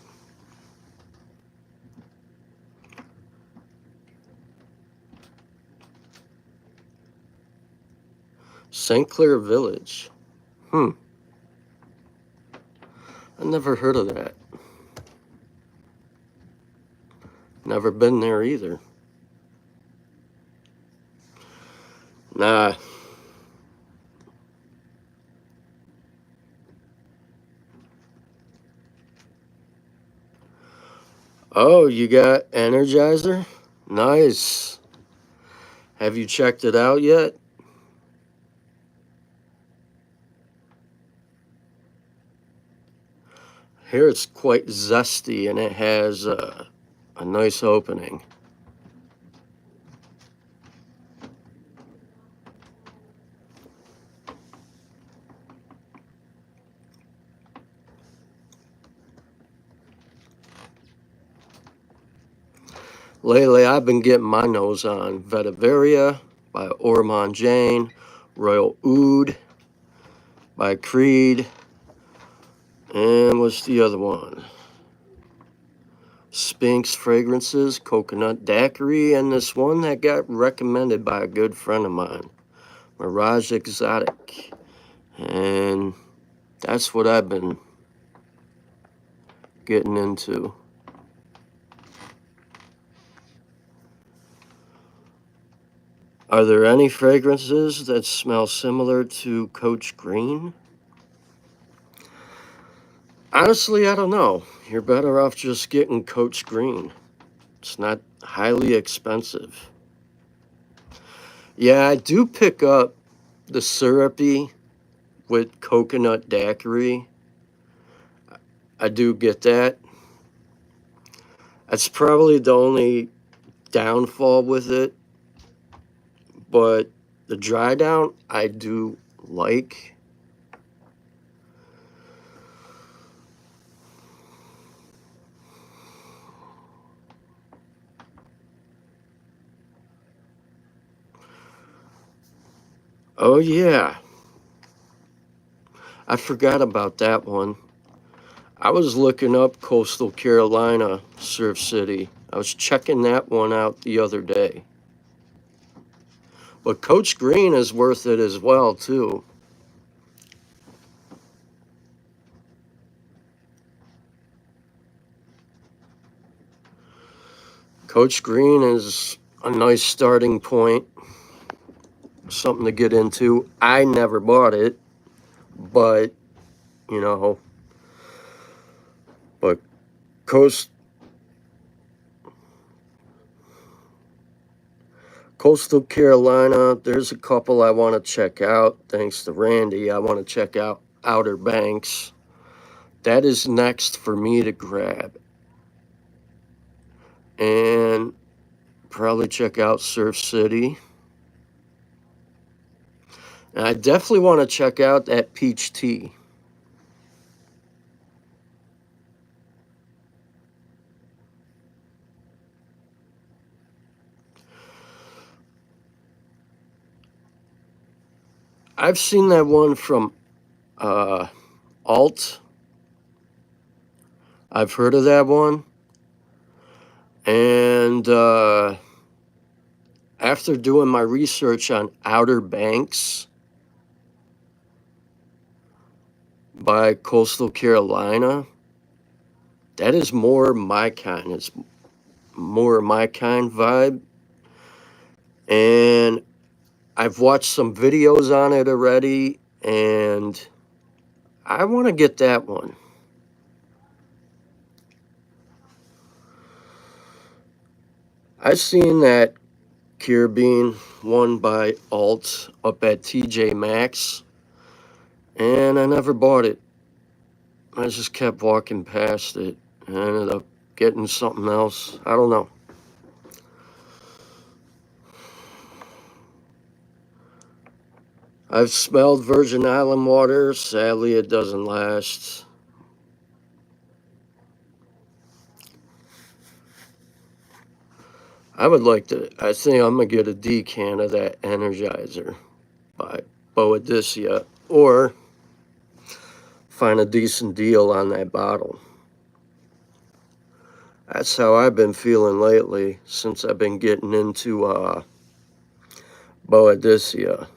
St. Clair Village. I never heard of that. Never been there either. Nah. Oh, you got Energizer? Nice. Have you checked it out yet? Here it's quite zesty and it has a nice opening. Lately, I've been getting my nose on Vetiveria by Ormond Jane, Royal Oud by Creed, and what's the other one? Spinks Fragrances, Coconut Daiquiri, and this one that got recommended by a good friend of mine, Mirage Exotic. And that's what I've been getting into. Are there any fragrances that smell similar to Coach Green? Honestly, I don't know. You're better off just getting Coach Green. It's not highly expensive. Yeah, I do pick up the syrupy with coconut daiquiri. I do get that. That's probably the only downfall with it. But the dry down, I do like. Oh yeah, I forgot about that one. I was looking up Coastal Carolina, Surf City. I was checking that one out the other day. But Coach Green is worth it as well, too. Coach Green is a nice starting point, something to get into. I never bought it, but, you know, but Coastal Carolina, there's a couple I want to check out. Thanks to Randy, I want to check out Outer Banks. That is next for me to grab. And probably check out Surf City. And I definitely want to check out that Peach Tea. I've seen that one from Alt. I've heard of that one. And after doing my research on Outer Banks by Coastal Carolina, that is more my kind. It's more my kind vibe. And I've watched some videos on it already, and I want to get that one. I've seen that Caribbean one by Alt up at TJ Maxx, and I never bought it. I just kept walking past it and ended up getting something else. I don't know. I've smelled Virgin Island water. Sadly, it doesn't last. I would like to, I think I'm going to get a decan of that Energizer by Boadicea, or find a decent deal on that bottle. That's how I've been feeling lately since I've been getting into Boadicea.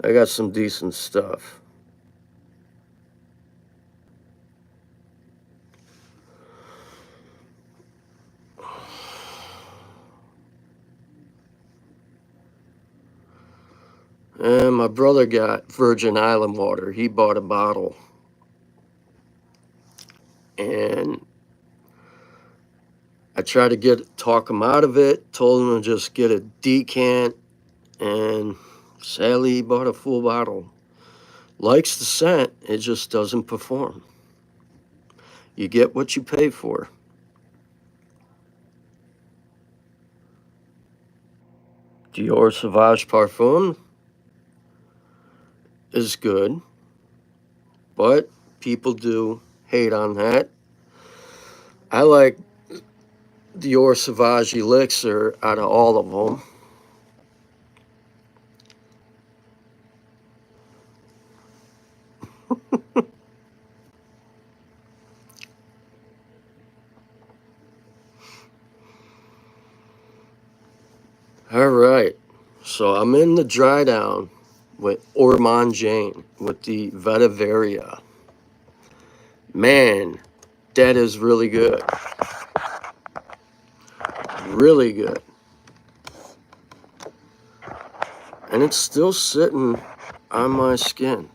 I got some decent stuff. And my brother got Virgin Island water. He bought a bottle. And I tried to talk him out of it, told him to just get a decant, and sadly he bought a full bottle. Likes the scent, it just doesn't perform. You get what you pay for. Dior Sauvage Parfum is good, but people do hate on that. I like Dior Sauvage Elixir out of all of them. All right, so I'm in the dry down with Ormond Jane with the Vetiveria. Man, that is really good. Really good. And it's still sitting on my skin.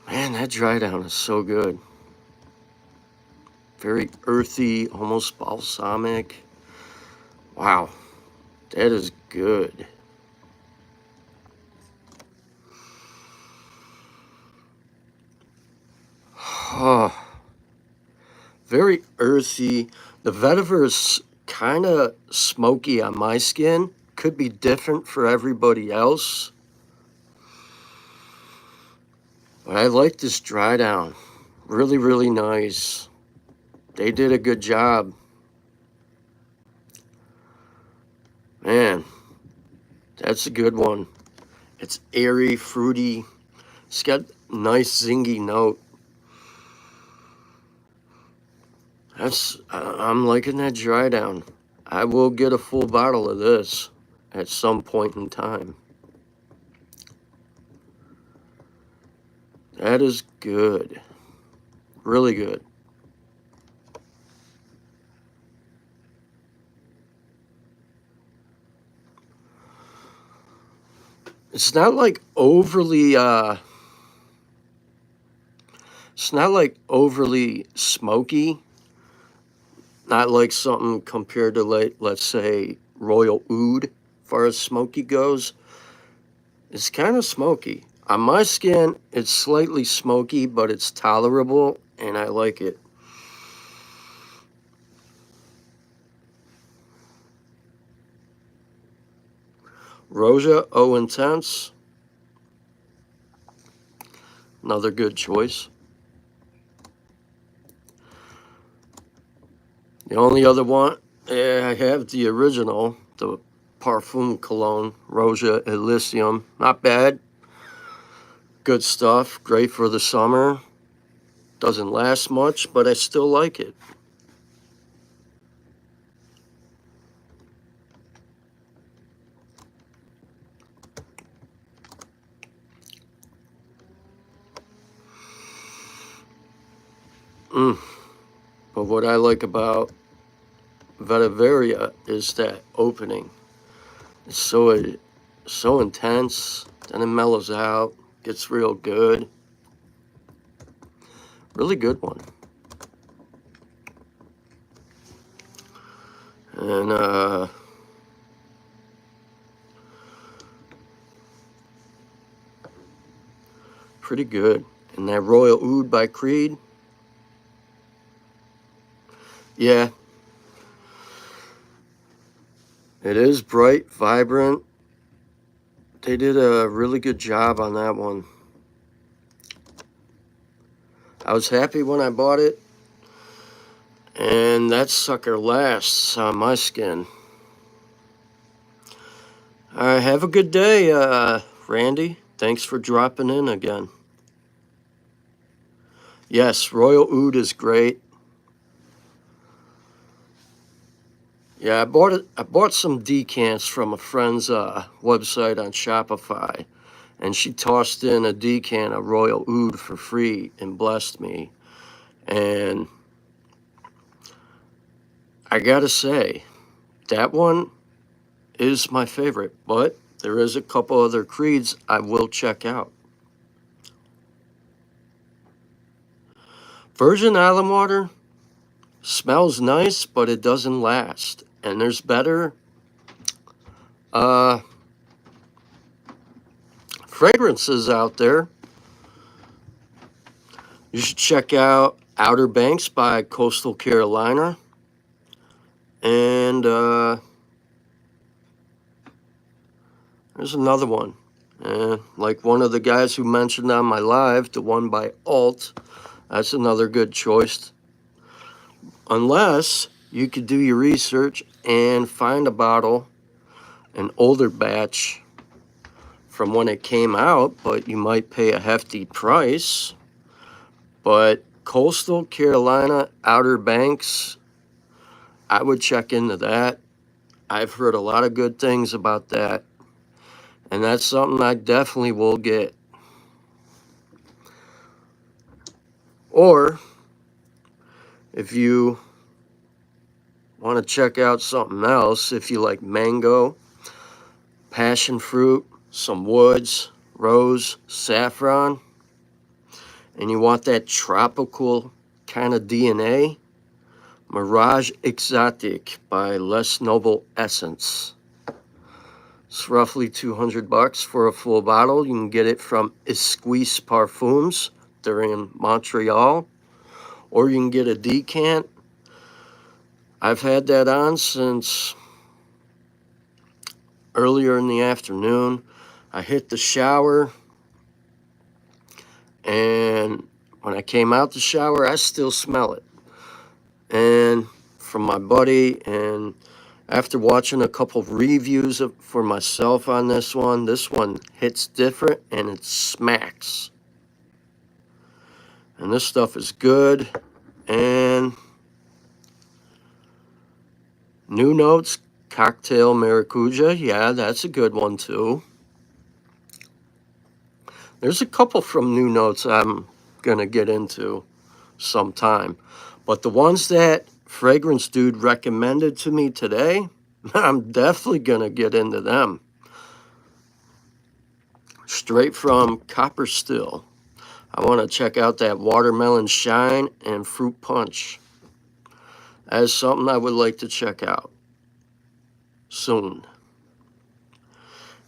Man, that dry down is so good. Very earthy, almost balsamic. Wow, that is good. Very earthy. The vetiver is kind of smoky on my skin. Could be different for everybody else. But I like this dry down. Really, really nice. They did a good job. Man, that's a good one. It's airy, fruity. It's got a nice zingy note. I'm liking that dry down. I will get a full bottle of this at some point in time. That is good. Really good. It's not like overly smoky. Not like something compared to, like, let's say, Royal Oud, as far as smoky goes. It's kind of smoky. On my skin, it's slightly smoky, but it's tolerable, and I like it. Roja Eau Intense. Another good choice. The only other one, I have the original, the Parfum Cologne, Roja Elysium. Not bad. Good stuff. Great for the summer. Doesn't last much, but I still like it. But what I like about Vetiveria is that opening. It's so intense, then it mellows out, gets real good. Really good one. And pretty good. And that Royal Oud by Creed. Yeah. It is bright, vibrant. They did a really good job on that one. I was happy when I bought it. And that sucker lasts on my skin. All right, have a good day, Randy. Thanks for dropping in again. Yes, Royal Oud is great. Yeah, I bought some decants from a friend's website on Shopify, and she tossed in a decant of Royal Oud for free and blessed me. And I gotta say, that one is my favorite, but there is a couple other Creeds I will check out. Virgin Island water smells nice, but it doesn't last. And there's better fragrances out there. You should check out Outer Banks by Coastal Carolina. And there's another one. Like one of the guys who mentioned on my live, the one by Alt. That's another good choice. Unless you could do your research and find a bottle, an older batch from when it came out, but you might pay a hefty price. But Coastal Carolina Outer Banks, I would check into that. I've heard a lot of good things about that. And that's something I definitely will get. Or if you want to check out something else, if you like mango, passion fruit, some woods, rose, saffron, and you want that tropical kind of DNA, Mirage Exotic by Les Noble Essence. It's roughly $200 for a full bottle. You can get it from Esquisse Parfums. They're in Montreal. Or you can get a decant. I've had that on since earlier in the afternoon. I hit the shower, and when I came out the shower, I still smell it. And from my buddy, and After watching a couple reviews for myself on this one hits different and it smacks. And this stuff is good. And new notes, cocktail maracuja. Yeah, that's a good one too. There's a couple from new notes I'm going to get into sometime. But the ones that Fragrance Dude recommended to me today, I'm definitely going to get into them. Straight from Copper Still. I want to check out that Watermelon Shine and Fruit Punch. As something I would like to check out soon.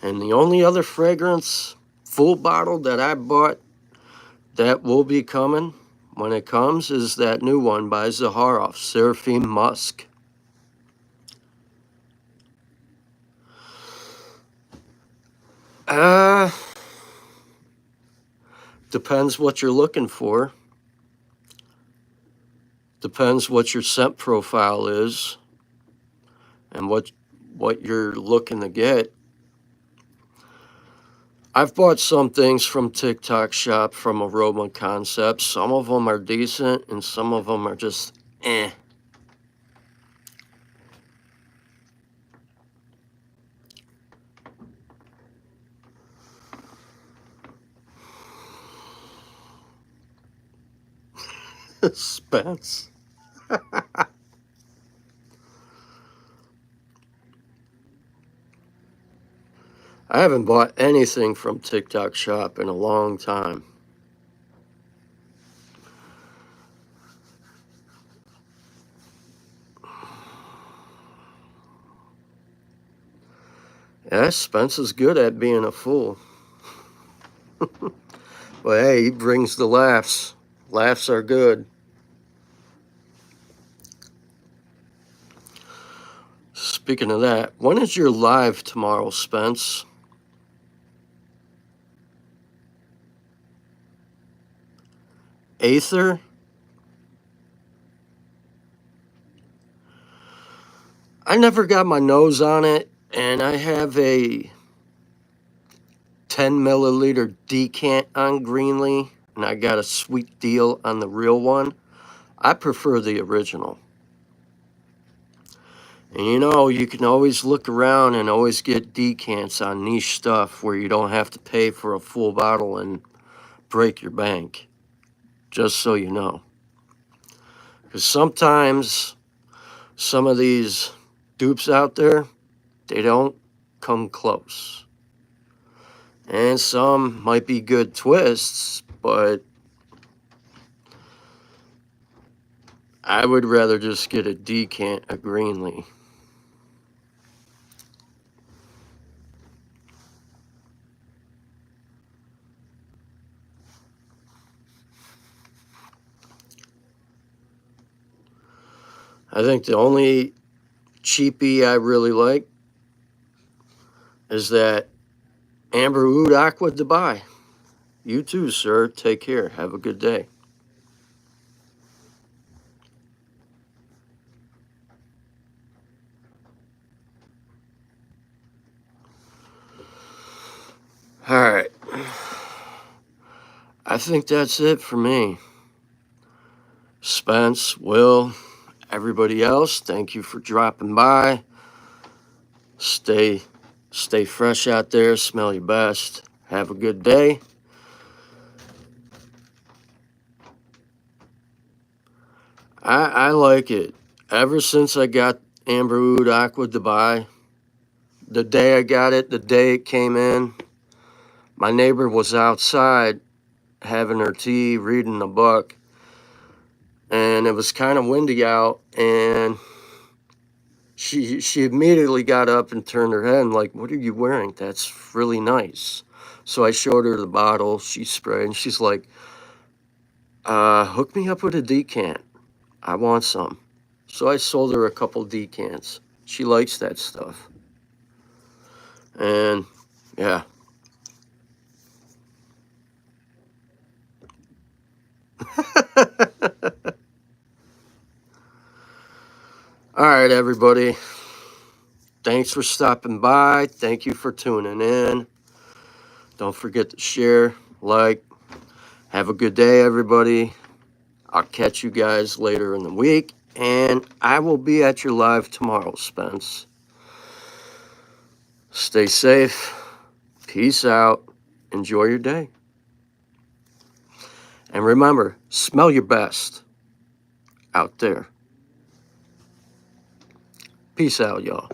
And the only other fragrance full bottle that I bought that will be coming when it comes is that new one by Zaharoff, Seraphim Musk. Depends what you're looking for. Depends what your scent profile is and what you're looking to get. I've bought some things from TikTok Shop from Aroma Concepts. Some of them are decent and some of them are just eh. Spence. I haven't bought anything from TikTok Shop in a long time. Yeah, Spence is good at being a fool. But hey, he brings the laughs. Laughs are good. Speaking of that, when is your live tomorrow, Spence? Aether? I never got my nose on it, and I have a 10 milliliter decant on Greenlee, and I got a sweet deal on the real one. I prefer the original. And you know, you can always look around and always get decants on niche stuff where you don't have to pay for a full bottle and break your bank. Just so you know. Because sometimes some of these dupes out there, they don't come close. And some might be good twists, but I would rather just get a decant of Greenlee. I think the only cheapie I really like is that Amber Oud Aqua Dubai. You too, sir. Take care. Have a good day. All right. I think that's it for me. Spence, Will, everybody else, thank you for dropping by. Stay fresh out there. Smell your best. Have a good day. I like it. Ever since I got Amber Oud Aqua Dubai, the day I got it, the day it came in, my neighbor was outside having her tea, reading a book, and it was kind of windy out, and she immediately got up and turned her head and like, what are you wearing? That's really nice. So I showed her the bottle she sprayed, and she's like, hook me up with a decant. I want some. So I sold her a couple decants. She likes that stuff. And yeah. All right, everybody. Thanks for stopping by. Thank you for tuning in. Don't forget to share, like. Have a good day, everybody. I'll catch you guys later in the week. And I will be at your live tomorrow, Spence. Stay safe. Peace out. Enjoy your day. And remember, smell your best out there. Peace out, y'all.